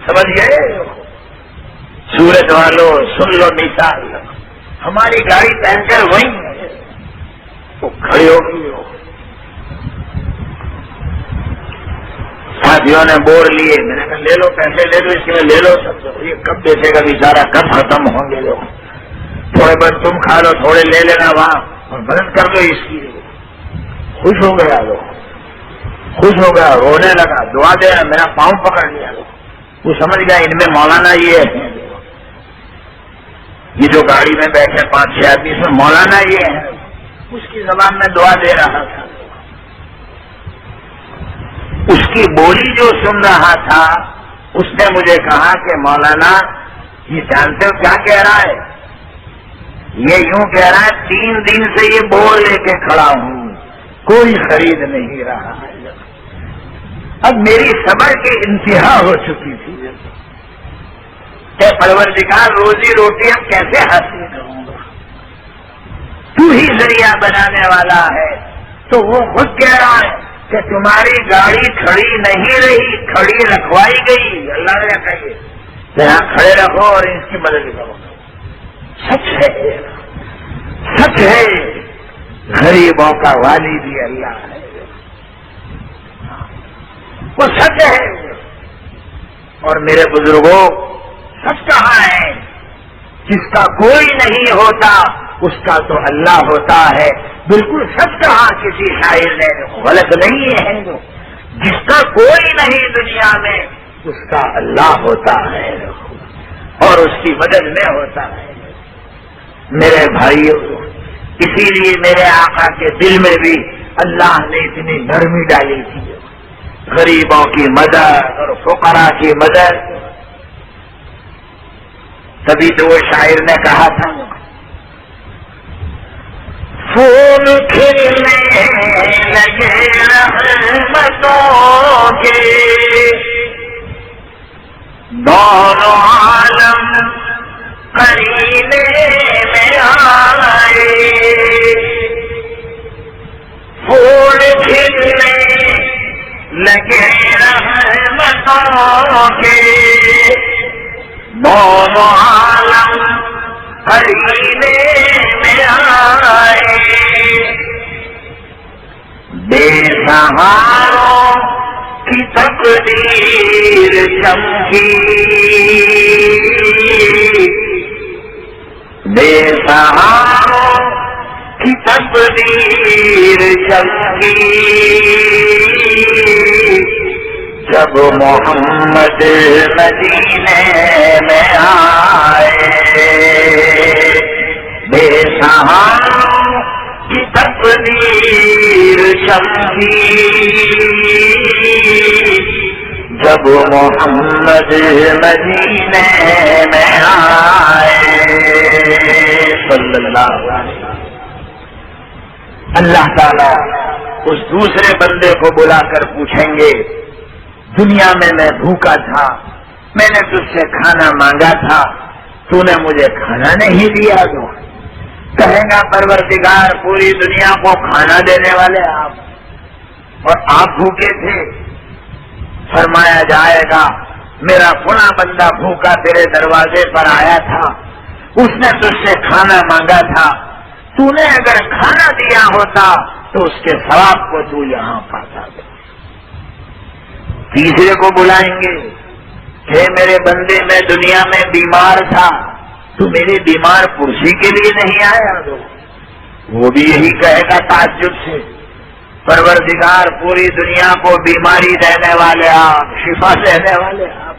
سمجھ گئے؟ سورت والوں سن لو مثال، ہماری گاڑی پنچر وہیں ہے، وہ کھڑی ہو گئی. ساتھیوں نے بور لیے، میں نے کہا لے لو پیسے، لے لو اس میں لے لو سب. یہ کب بیچے گا بیچارہ، کب ختم ہوں گے لوگ؟ تھوڑے بہت تم کھا لو، تھوڑے لے لینا وہاں اور مدد کر دو اس کی. خوش ہو گیا لوگ، خوش ہو گیا، رونے لگا، دعا دے رہا، میرا پاؤں پکڑ لیا لوگ. وہ سمجھ گیا ان میں مولانا یہ ہے، یہ جو گاڑی میں بیٹھے 5-6 آدمی، اس میں مولانا یہ ہے. اس کی زبان میں دعا دے رہا تھا. اس کی بولی جو سن رہا تھا اس نے مجھے کہا کہ مولانا یہ جانتے ہو کیا کہہ رہا ہے؟ یہ یوں کہہ رہا ہے 3 دن سے یہ بور لے کے کھڑا ہوں، کوئی خرید نہیں رہا ہے. اب میری صبر کی انتہا ہو چکی تھی کہ پروردگار روزی روٹی اب کیسے حاصل کروں گا؟ تو ہی ذریعہ بنانے والا ہے. تو وہ خود کہہ رہا ہے کہ تمہاری گاڑی کھڑی نہیں رہی، کھڑی رکھوائی گئی. اللہ نے کہیے یہاں کھڑے رکھو اور اس کی مدد کرو. سچ ہے سچ ہے غریبوں کا والی بھی اللہ ہے، وہ سچ ہے۔ اور میرے بزرگوں سچ کہاں ہے؟ جس کا کوئی نہیں ہوتا اس کا تو اللہ ہوتا ہے۔ بالکل سچ کہا کسی شاعر نے، غلط نہیں ہے، جس کا کوئی نہیں دنیا میں اس کا اللہ ہوتا ہے اور اس کی مدد میں ہوتا ہے۔ میرے بھائیوں، اسی لیے میرے آقا کے دل میں بھی اللہ نے اتنی نرمی ڈالی تھی، غریبوں کی مدد اور فقراء کی مدد۔ تبھی تو وہ شاعر نے کہا تھا، پھول کھلنے لگے رحمتوں کے، دونوں عالم قرینے میں آئے، پھول کھلنے لگے رحمتوں کے، دونوں عالم قرینے میں آئے، بے سہاروں کی تقدیر چمکی، بے سہاروں کی تقدیر چمکی، جب محمد مدینے میں آئے، بے سہاروں کی تقدیر چمکی، جب محمد مدینے میں آئے، صلی اللہ علیہ وسلم۔ اللہ تعالیٰ اس دوسرے بندے کو بلا کر پوچھیں گے، دنیا میں بھوکا تھا، میں نے تجھ سے کھانا مانگا تھا، تو نے مجھے کھانا نہیں دیا، تو کہے گا پروردگار پوری دنیا کو کھانا دینے والے آپ، اور آپ بھوکے تھے۔ فرمایا جائے گا میرا فلاں بندہ بھوکا تیرے دروازے پر آیا تھا، اس نے تجھ سے کھانا مانگا تھا، تو نے اگر کھانا دیا ہوتا تو اس کے ثواب کو تو یہاں پاتا۔ تیسرے کو بلائیں گے کہ میرے بندے میں دنیا میں بیمار تھا، تو میری بیمار پرسی کے لیے نہیں آیا، تو وہ بھی یہی کہے گا تعجب سے، پروردگار پوری دنیا کو بیماری دینے والے آپ، شفا دینے والے آپ،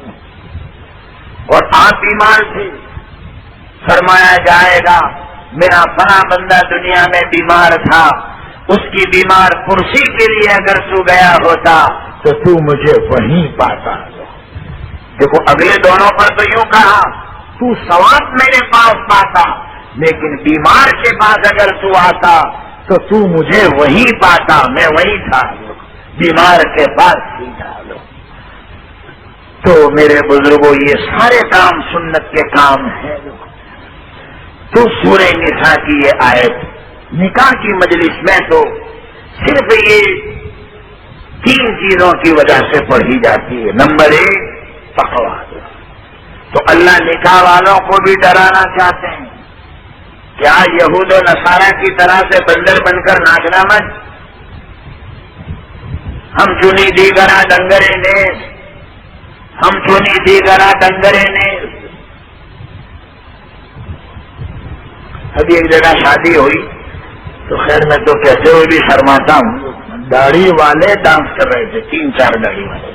اور آپ بیمار تھے۔ فرمایا جائے گا میرا فلاں بندہ دنیا میں بیمار تھا، اس کی بیمار پرسی کے لیے اگر تو گیا ہوتا تو تو مجھے وہیں پاتا۔ دیکھو اگلے دونوں پر تو یوں کہا تو ثواب میرے پاس پاتا، لیکن بیمار کے پاس اگر تو آتا تو تو مجھے وہیں پاتا، میں وہیں تھا، بیمار کے پاس سیدھا۔ تو میرے بزرگوں یہ سارے کام سنت کے کام ہیں۔ تو سورہ نساء کی یہ آیت نکاح کی مجلس میں تو صرف یہ 3 چیزوں کی وجہ سے پڑھی جاتی ہے۔ نمبر 1 تقویٰ، تو اللہ نکاح والوں کو بھی ڈرانا چاہتے ہیں، کیا یہود و نصارہ کی طرح سے بندر بن کر ناچنا مت، ہم چنی دیگرا ڈنگرے نیز، ہم چنی دیگرا ڈنگرے نیز۔ ابھی ایک جگہ شادی ہوئی تو خیر میں تو کہتے ہوئے بھی شرماتا ہوں، داڑھی والے ڈانس کر رہے تھے، 3-4 داڑھی والے۔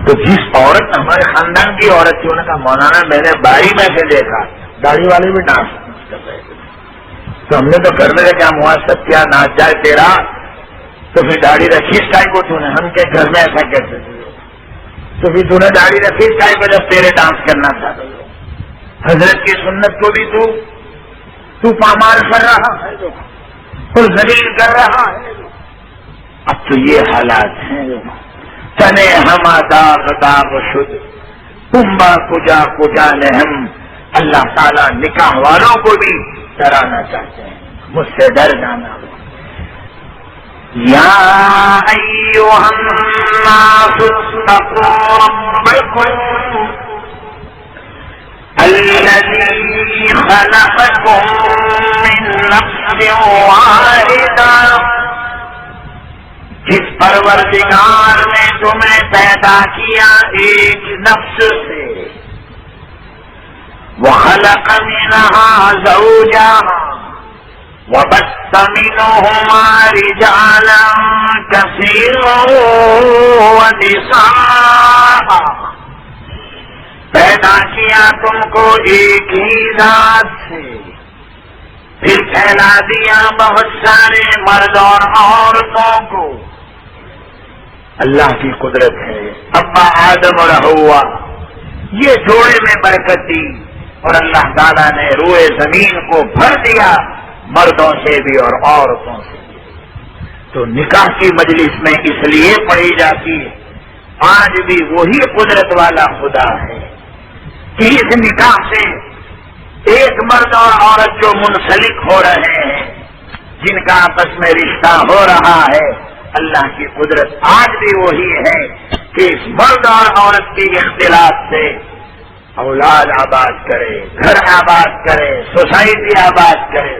تو جس عورت ہمارے خاندان کی عورت تھی، انہوں نے کہا مولانا میں نے باری میں سے دیکھا داڑھی والے بھی ڈانس کر رہے تھے، تو ہم نے تو کرنے کا کیا معاشرت کیا ناچ جائے تیرا، تو پھر داڑھی رکھی اس ٹائم کو تو نے، ہم کے گھر میں ایسا کہتے تھے، تو پھر تو نے داڑھی رکھی اس ٹائم کو جب تیرے ڈانس کرنا تھا، حضرت کی سنت کو بھی تو پامال کر رہا ہے اور ذلیل کر رہا ہے۔ اب تو یہ حالات ہیں، تنے ہم داغ داغ شد کمبا کجا کجا نہم۔ اللہ تعالیٰ نکاح والوں کو بھی ڈرانا چاہتے ہیں، مجھ سے ڈر جانا۔ یا ایھا الناس اتقوا ربکم الذی خلقكم من نفس واحدہ، جس پروردگار نے تمہیں پیدا کیا ایک نفس سے، وخلق منها زوجها وبث منهما رجالا كثيرا ونساء، پیدا کیا تم کو ایک ہی ذات سے، پھر پھیلا دیا بہت سارے مرد اور عورتوں کو۔ اللہ کی قدرت ہے۔ ابا آدم اور حوا یہ جوڑے میں برکت دی، اور اللہ تعالیٰ نے روئے زمین کو بھر دیا مردوں سے بھی اور عورتوں سے بھی۔ تو نکاح کی مجلس میں اس لیے پڑھی جاتی ہے، آج بھی وہی قدرت والا خدا ہے کہ اس نکاح سے ایک مرد اور عورت جو منسلک ہو رہے ہیں، جن کا آپس میں رشتہ ہو رہا ہے، اللہ کی قدرت آج بھی وہی ہے کہ اس مرد اور عورت کے اختلاط سے اولاد آباد کرے، گھر آباد کرے، سوسائٹی آباد کرے،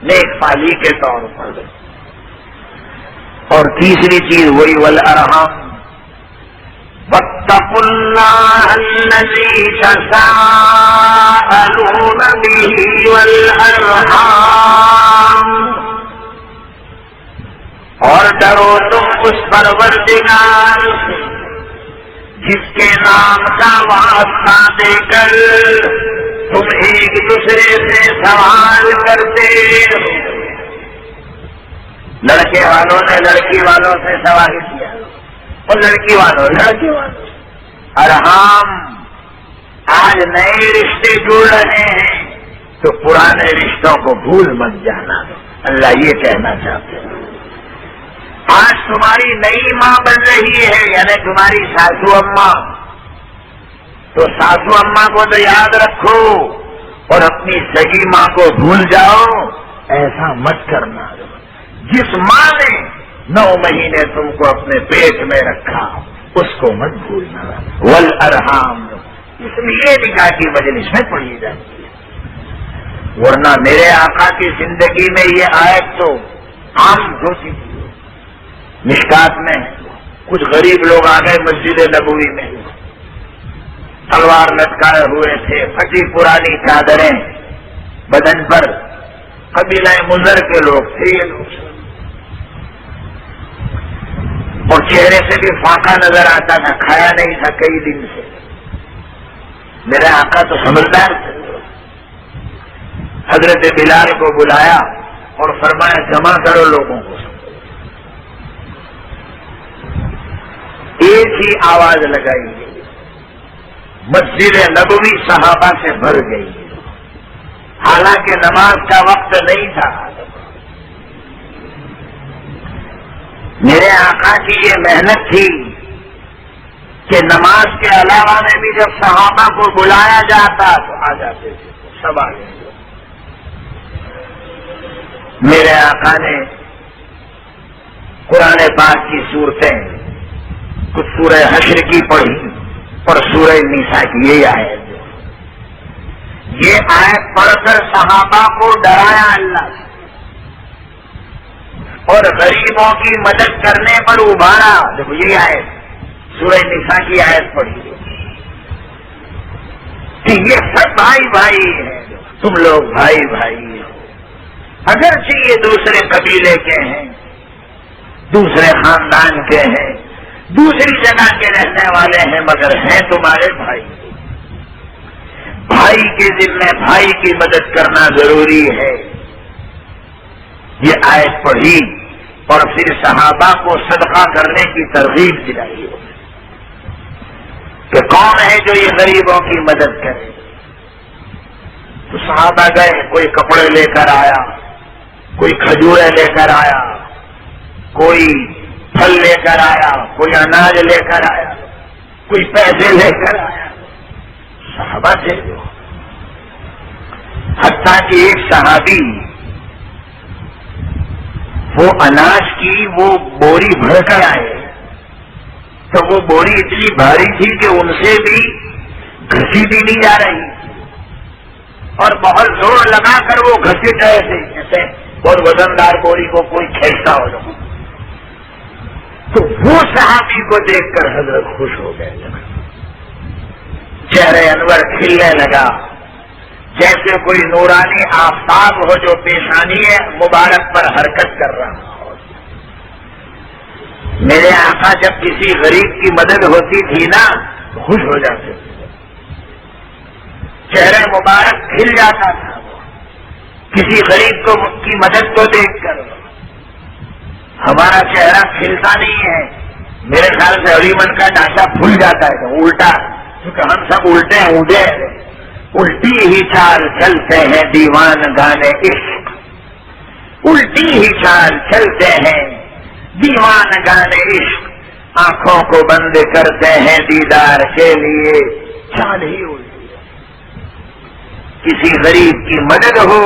نیک پالی کے طور پر۔ اور تیسری چیز وہی والارحام، واتقوا اللہ الذی تساءلون بہ والارحام، اور ڈرو تم اس پروردگار سے جس کے نام کا واسطہ دے کر تم ایک دوسرے سے سوال کرتے ہو۔ لڑکے والوں نے لڑکی والوں سے سوال کیا، اور لڑکی والوں ارحام، آج نئے رشتے جڑ رہے ہیں تو پرانے رشتوں کو بھول مت جانا، اللہ یہ کہنا چاہتے ہیں۔ آج تمہاری نئی ماں بن رہی ہے، یعنی تمہاری ساسو اماں، تو ساسو اماں کو تو یاد رکھو اور اپنی سگی ماں کو بھول جاؤ، ایسا مت کرنا۔ جس ماں نے 9 مہینے تم کو اپنے پیٹ میں رکھا اس کو مت بھولنا۔ والارحام اس لیے نکاح کی مجلس میں پڑھی جاتی ہے، ورنہ میرے آقا کی زندگی میں یہ آیت تو عام ہوتی تھی۔ مشکات میں کچھ غریب لوگ آ گئے مسجد نبوی میں، تلوار لٹکائے ہوئے تھے، پھٹی پرانی چادریں بدن پر، قبیلہ مضر کے لوگ تھے یہ لوگ، اور چہرے سے بھی فاقہ نظر آتا تھا، کھایا نہیں تھا کئی دن سے۔ میرے آقا تو سمجھدار تھے، حضرت بلال کو بلایا اور فرمایا جمع کرو لوگوں کو۔ ایک ہی آواز لگائی گئی، مسجد نبوی صحابہ سے بھر گئی، حالانکہ نماز کا وقت نہیں تھا۔ میرے آقا کی یہ محنت تھی کہ نماز کے علاوہ میں بھی جب صحابہ کو بلایا جاتا تو آ جاتے تھے، سب آ گئے۔ میرے آقا نے قرآن پاک کی صورتیں کچھ سورہ حشر کی پڑھی اور سورہ نساء کی یہ آیت، یہ آیت پڑھ کر صحابہ کو ڈرایا اللہ سے، اور غریبوں کی مدد کرنے پر ابھارا۔ دیکھو یہ آیت سورہ نساء کی آیت پڑھی کہ یہ سب بھائی بھائی ہیں، تم لوگ بھائی بھائی ہو، اگرچہ یہ دوسرے قبیلے کے ہیں، دوسرے خاندان کے ہیں، دوسری جگہ کے رہنے والے ہیں، مگر ہیں تمہارے بھائی۔ بھائی کے ذمہ بھائی کی مدد کرنا ضروری ہے۔ یہ آیت پڑھی اور پھر صحابہ کو صدقہ کرنے کی ترغیب دلائی کہ کون ہے جو یہ غریبوں کی مدد کرے۔ تو صحابہ گئے، کوئی کپڑے لے کر آیا، کوئی کھجورے لے کر آیا، کوئی پھل لے کر آیا، کوئی اناج لے کر آیا، کوئی پیسے لے کر آیا، صحابہ تھے۔ حتیٰ کہ ایک صحابی وہ اناج کی وہ بوری بھر کر آئے تو وہ بوری اتنی بھاری تھی کہ ان سے بھی گھسی بھی نہیں جا رہی، اور بہت زور لگا کر وہ گھسیٹ رہے تھے جیسے بہت وزندار بوری کو کوئی کھیلتا ہو جائے. تو وہ صحابی کو دیکھ کر حضرت خوش ہو گئے. چہرے انور کھلنے لگا جیسے کوئی نورانی آفتاب ہو جو پیشانی مبارک پر حرکت کر رہا ہو. میرے آقا جب کسی غریب کی مدد ہوتی تھی نا خوش ہو جاتے تھے, چہرے مبارک کھل جاتا تھا. کسی غریب کو کی مدد کو دیکھ کر ہمارا چہرہ کھلتا نہیں ہے. میرے خیال سے علیمن کا ڈھانچہ پھول جاتا ہے الٹا, کیونکہ ہم سب الٹے اونڈے ہیں. الٹی ہی چال چلتے ہیں دیوان گانے عشق, الٹی ہی چال چلتے ہیں دیوان گانے عشق. آنکھوں کو بند کرتے ہیں دیدار کے لیے, چال ہی الٹی. کسی غریب کی مدد ہو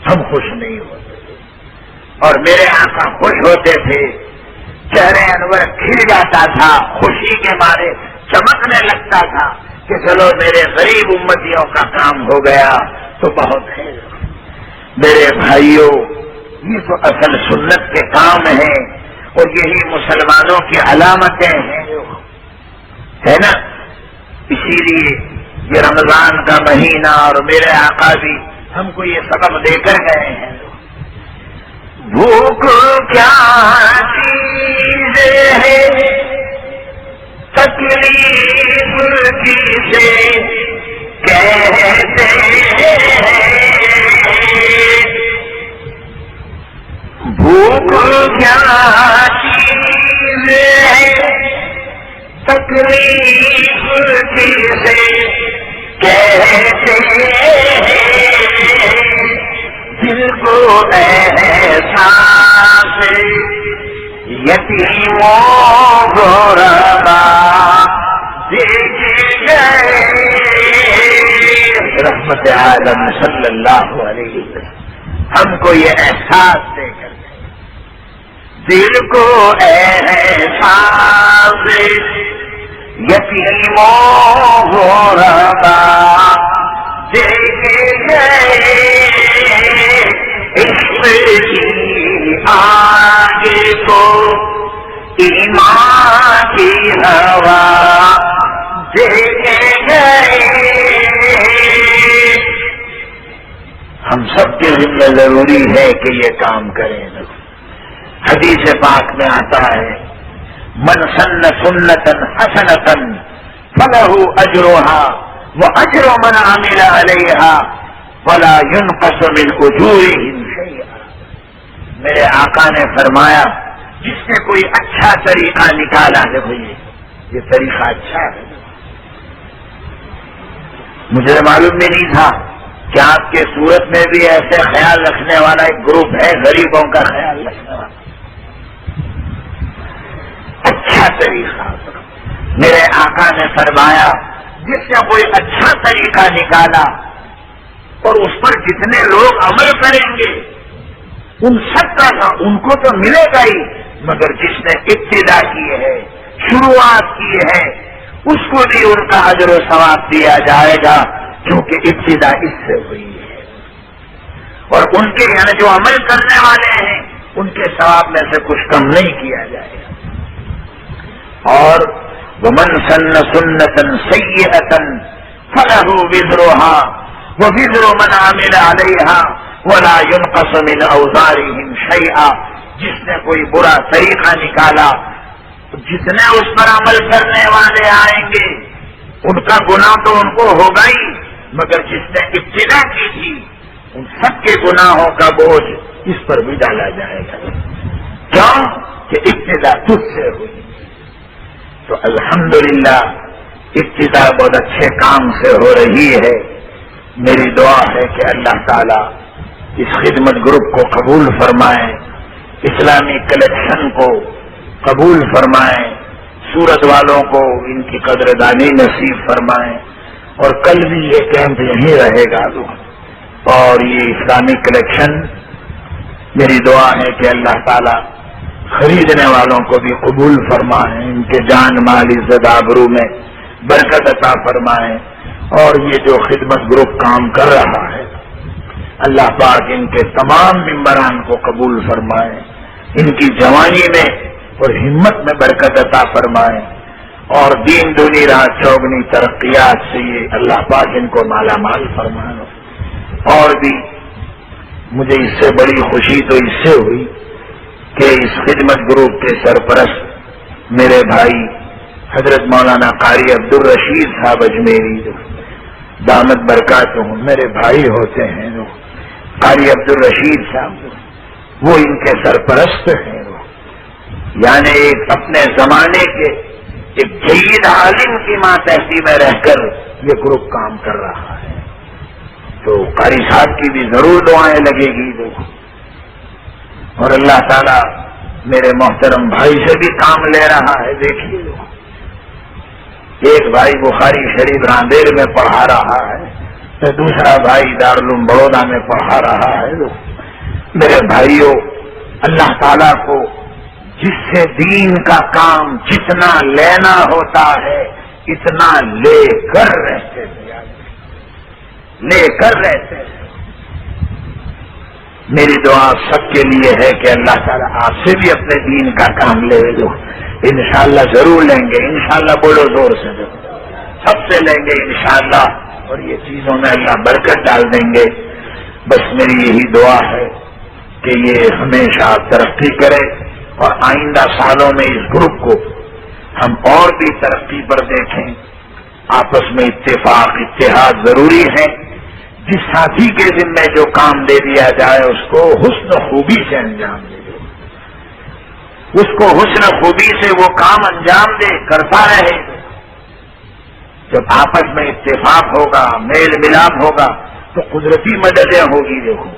ہم خوش نہیں ہوتے, اور میرے آقا خوش ہوتے تھے. چہرے انور کھل جاتا تھا, خوشی کے مارے چمکنے لگتا تھا کہ چلو میرے غریب امتیوں کا کام ہو گیا تو بہت ہے. میرے بھائیوں, یہ تو اصل سنت کے کام ہیں اور یہی مسلمانوں کی علامتیں ہیں, ہے نا. اسی لیے یہ رمضان کا مہینہ اور میرے آقا بھی ہم کو یہ سبق دے کر گئے ہیں. بھوک کیا چیز ہے تکلیف کسے کہتے ہیں, بھوک کیا چیز ہے تکلیف کسے کہتے ہیں, دل کو احساس یتیموں غربا دیکھے گئے. رحمت عالم صلی اللہ علیہ وسلم ہم کو یہ احساس دے کر دل کو احساس یتیموں غربا دیکھے گئے. عشق کی آگے کو ایمان کی ہوا دیکھے گئے. ہم سب کے ذمہ ضروری ہے کہ یہ کام کریں. حدیث پاک میں آتا ہے من سن سنتن حسنتن فلہ اجرھا واجر من عمل علیہا ولا ينقص من اجورہم شیئا. میرے آقا نے فرمایا جس نے کوئی اچھا طریقہ نکالا, دیکھو یہ طریقہ اچھا ہے. مجھے معلوم بھی نہیں تھا کہ آپ کے صورت میں بھی ایسے خیال رکھنے والا ایک گروپ ہے, غریبوں کا خیال رکھنے والا. اچھا طریقہ. میرے آقا نے فرمایا جس نے کوئی اچھا طریقہ نکالا اور اس پر جتنے لوگ عمل کریں گے ان سب کا ان کو تو ملے گا ہی, مگر جس نے ابتدا کی ہے, شروعات کی ہے, اس کو بھی ان کا اجر و ثواب دیا جائے گا, کیونکہ ابتدا اس سے ہوئی ہے. اور ان کے یعنی جو عمل کرنے والے ہیں ان کے ثواب میں سے کچھ کم نہیں کیا جائے گا. اور ومن سن سنتا سیئتا فلہ وزرھا ووزر من عمل علیہا ولا ينقص من اوزارہم شیئا. جس نے کوئی برا طریقہ نکالا جتنے اس پر عمل کرنے والے آئیں گے ان کا گناہ تو ان کو ہوگا ہی, مگر جس نے ابتدا کی تھی ان سب کے گناہوں کا بوجھ اس پر بھی ڈالا جائے گا. کیوں کہ ابتدا تجھ سے ہوئی. تو الحمدللہ ابتدا بہت اچھے کام سے ہو رہی ہے. میری دعا ہے کہ اللہ تعالی اس خدمت گروپ کو قبول فرمائیں, اسلامی کلیکشن کو قبول فرمائیں, سورت والوں کو ان کی قدردانی نصیب فرمائیں. اور کل بھی یہ کیمپ یہیں رہے گا. اور یہ اسلامی کلیکشن میری دعا ہے کہ اللہ تعالی خریدنے والوں کو بھی قبول فرمائیں, ان کے جان مال عزت آبرو میں برکت عطا فرمائیں. اور یہ جو خدمت گروپ کام کر رہا ہے اللہ پاک ان کے تمام ممبران کو قبول فرمائے، ان کی جوانی میں اور ہمت میں برکت عطا فرمائے، اور دین دونی رات چوگنی ترقیات سے یہ اللہ پاک ان کو مالا مال فرمائے۔ اور بھی مجھے اس سے بڑی خوشی تو اس سے ہوئی کہ اس خدمت گروپ کے سرپرست میرے بھائی حضرت مولانا قاری عبدالرشید صاحب اجمیری، جو دامت برکاتہم میرے بھائی ہوتے ہیں، جو قاری عبدالرشید صاحب وہ ان کے سرپرست ہیں، یعنی ایک اپنے زمانے کے ایک جید عالم کی ماتحتی میں رہ کر یہ گروپ کام کر رہا ہے، تو قاری صاحب کی بھی ضرور دعائیں لگے گی دیکھو، اور اللہ تعالیٰ میرے محترم بھائی سے بھی کام لے رہا ہے۔ دیکھیے ایک بھائی بخاری شریف راندیر میں پڑھا رہا ہے، تو دوسرا بھائی دارالعلوم بڑودہ میں پڑھا رہا ہے۔ میرے بھائیوں، اللہ تعالیٰ کو جس سے دین کا کام جتنا لینا ہوتا ہے اتنا لے کر رہتے ہیں، لے کر رہتے ہیں۔ میری دعا سب کے لیے ہے کہ اللہ تعالیٰ آپ سے بھی اپنے دین کا کام لے لو، انشاءاللہ ضرور لیں گے، انشاءاللہ بولو زور سے، سب سے لیں گے انشاءاللہ، اور یہ چیزوں میں اللہ برکت ڈال دیں گے۔ بس میری یہی دعا ہے کہ یہ ہمیشہ ترقی کرے، اور آئندہ سالوں میں اس گروپ کو ہم اور بھی ترقی پر دیکھیں۔ آپس میں اتفاق اتحاد ضروری ہے، جس ساتھی کے ذمہ جو کام دے دیا جائے اس کو حسن خوبی سے انجام دے، اس کو حسن خوبی سے وہ کام انجام دے، کرتا رہے۔ جب آپس میں اتفاق ہوگا، میل ملاپ ہوگا، تو قدرتی مددیں ہوگی دیکھو،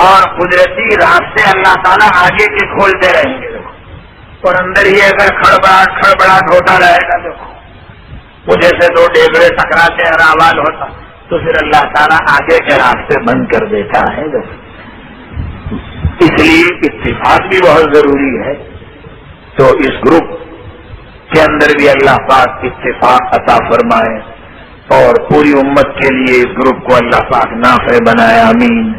اور قدرتی راستے اللہ تعالیٰ آگے کے کھولتے رہیں گے دیکھو، اور اندر ہی اگر کھڑبڑاہٹ ہوتا رہے گا دیکھو، وہ جیسے دو ڈیبرے ٹکراتے ہیں آواز ہوتا، تو پھر اللہ تعالیٰ آگے کے راستے بند کر دیتا ہے دیکھو۔ اس لیے اتفاق بھی بہت ضروری ہے، تو اس گروپ کے اندر بھی اللہ پاک اتفاق عطا فرمائے، اور پوری امت کے لیے اس گروپ کو اللہ پاک نافع بنائے، آمین۔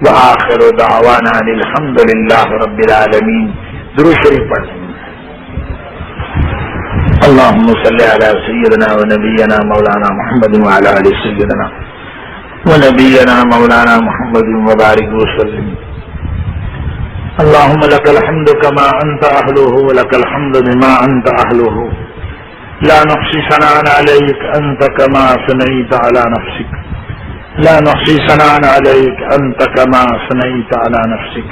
وآخر دعوانا الحمد للہ رب العالمین۔ درود شریف پڑھیں۔ اللهم صل على سيدنا ونبينا مولانا محمد وعلى آل سيدنا ونبينا مولانا محمد وبارك وسلم۔ اللهم لك الحمد كما أنت أهله، ولك الحمد بما أنت أهله، لا نحصي ثناء عليك أنت كما ثنيت على نفسك، لا نحصي ثناء عليك أنت كما ثنيت على نفسك۔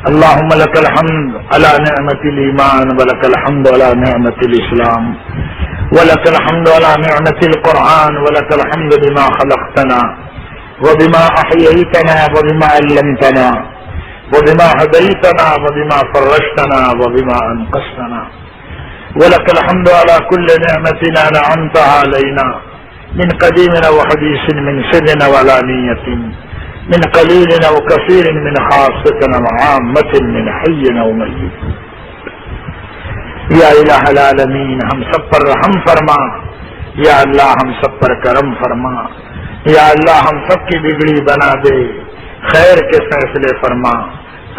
اللهم لك الحمد على نعمة الإيمان، ولك الحمد على نعمة الإسلام، ولك الحمد على نعمة القرآن، ولك الحمد بما خلقتنا وبما أحييتنا وبما علمتنا وبما هديتنا وبما فرجتنا وبما أنقذتنا، ولك الحمد على كل نعمة أنعمت علينا، من قديم وحديث، من سر وعلانية، من قليل وكثير، من خاصة وعامة، من حي وميت۔ یا الہ العالمین، ہم سب پر رحم فرما، یا اللہ ہم سب پر کرم فرما، یا اللہ ہم سب کی بگڑی بنا دے، خیر کے فیصلے فرما،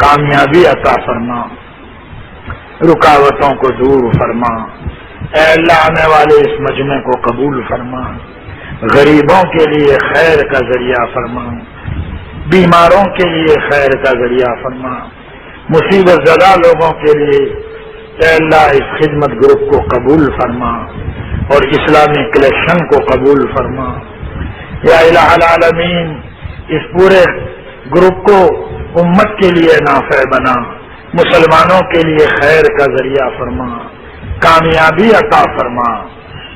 کامیابی عطا فرما، رکاوٹوں کو دور فرما۔ اے اللہ آنے والے اس مجمع کو قبول فرما، غریبوں کے لیے خیر کا ذریعہ فرما، بیماروں کے لیے خیر کا ذریعہ فرما، مصیبت زدہ لوگوں کے لیے اے اللہ اس خدمت گروپ کو قبول فرما، اور اسلامی کلیکشن کو قبول فرما۔ یا الہ العالمین، اس پورے گروپ کو امت کے لیے نافع بنا، مسلمانوں کے لیے خیر کا ذریعہ فرما، کامیابی عطا فرما،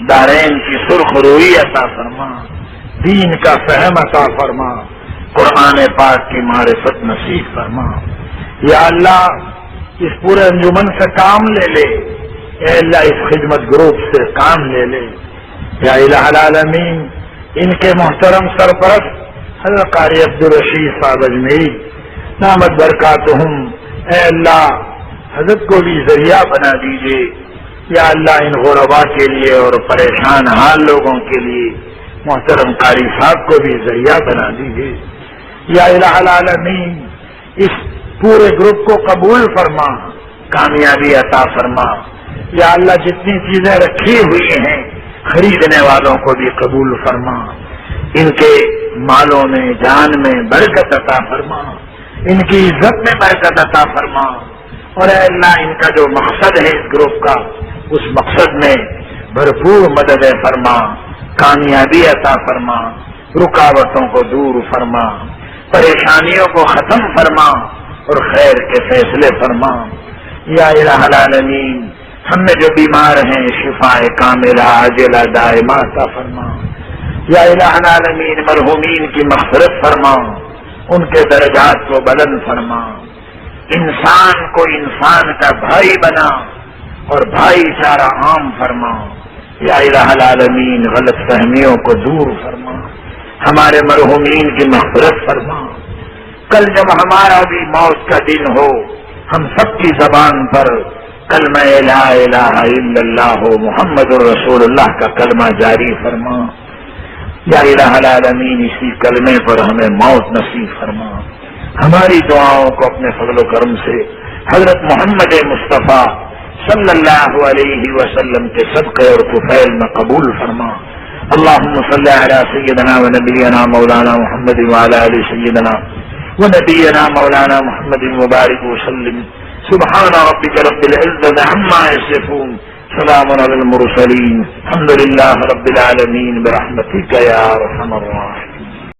دارین کی سرخ روئی عطا فرما، دین کا فہم عطا فرما، قرآن پاک کی معرفت نصیب فرما۔ یا اللہ اس پورے انجمن سے کام لے لے، اے اللہ اس خدمت گروپ سے کام لے لے۔ یا الہ العالمین، ان کے محترم سرپرست حضرت قاری عبدالرشید صاحب اجمیری دامت برکاتہم، اے اللہ حضرت کو بھی ذریعہ بنا دیجیے۔ یا اللہ ان غربا کے لیے اور پریشان حال لوگوں کے لیے محترم قاری صاحب کو بھی ذریعہ بنا دیجیے۔ یا الہ العالمین اس پورے گروپ کو قبول فرما، کامیابی عطا فرما۔ یا اللہ جتنی چیزیں رکھی ہوئی ہیں خریدنے والوں کو بھی قبول فرما، ان کے مالوں میں جان میں برکت عطا فرما، ان کی عزت میں برکت عطا فرما، اور اے اللہ ان کا جو مقصد ہے اس گروپ کا اس مقصد میں بھرپور مدد فرما، کامیابی عطا فرما، رکاوٹوں کو دور فرما، پریشانیوں کو ختم فرما اور خیر کے فیصلے فرما۔ یا الہ العالمین ہم میں جو بیمار ہیں شفاء کاملہ عاجلہ دائمہ عطا فرما۔ یا الہ العالمین مرحومین کی مغفرت فرما، ان کے درجات کو بلند فرما، انسان کو انسان کا بھائی بنا اور بھائی چارہ عام فرما۔ یا الہ العالمین غلط فہمیوں کو دور فرما، ہمارے مرحومین کی مغفرت فرما۔ کل جب ہمارا بھی موت کا دن ہو ہم سب کی زبان پر کلمہ لا الہ الا اللہ محمد الرسول اللہ کا کلمہ جاری فرما۔ یا الہ العالمین اسی کلمے پر ہمیں موت نصیب فرما۔ ہماری دعاؤں کو اپنے فضل و کرم سے حضرت محمد مصطفیٰ صلی اللہ علیہ وسلم کے صدقے اور طفیل میں قبول فرما۔ اللہم صلی علی سیدنا و نبینا مولانا محمد وعلی آل سیدنا و نبینا مولانا محمد مبارک وسلم۔ سبحان ربک رب العزت عما یصفون، سلام علی المرسلین، الحمد للہ رب العالمین، برحمتک یا ارحم الراحمین۔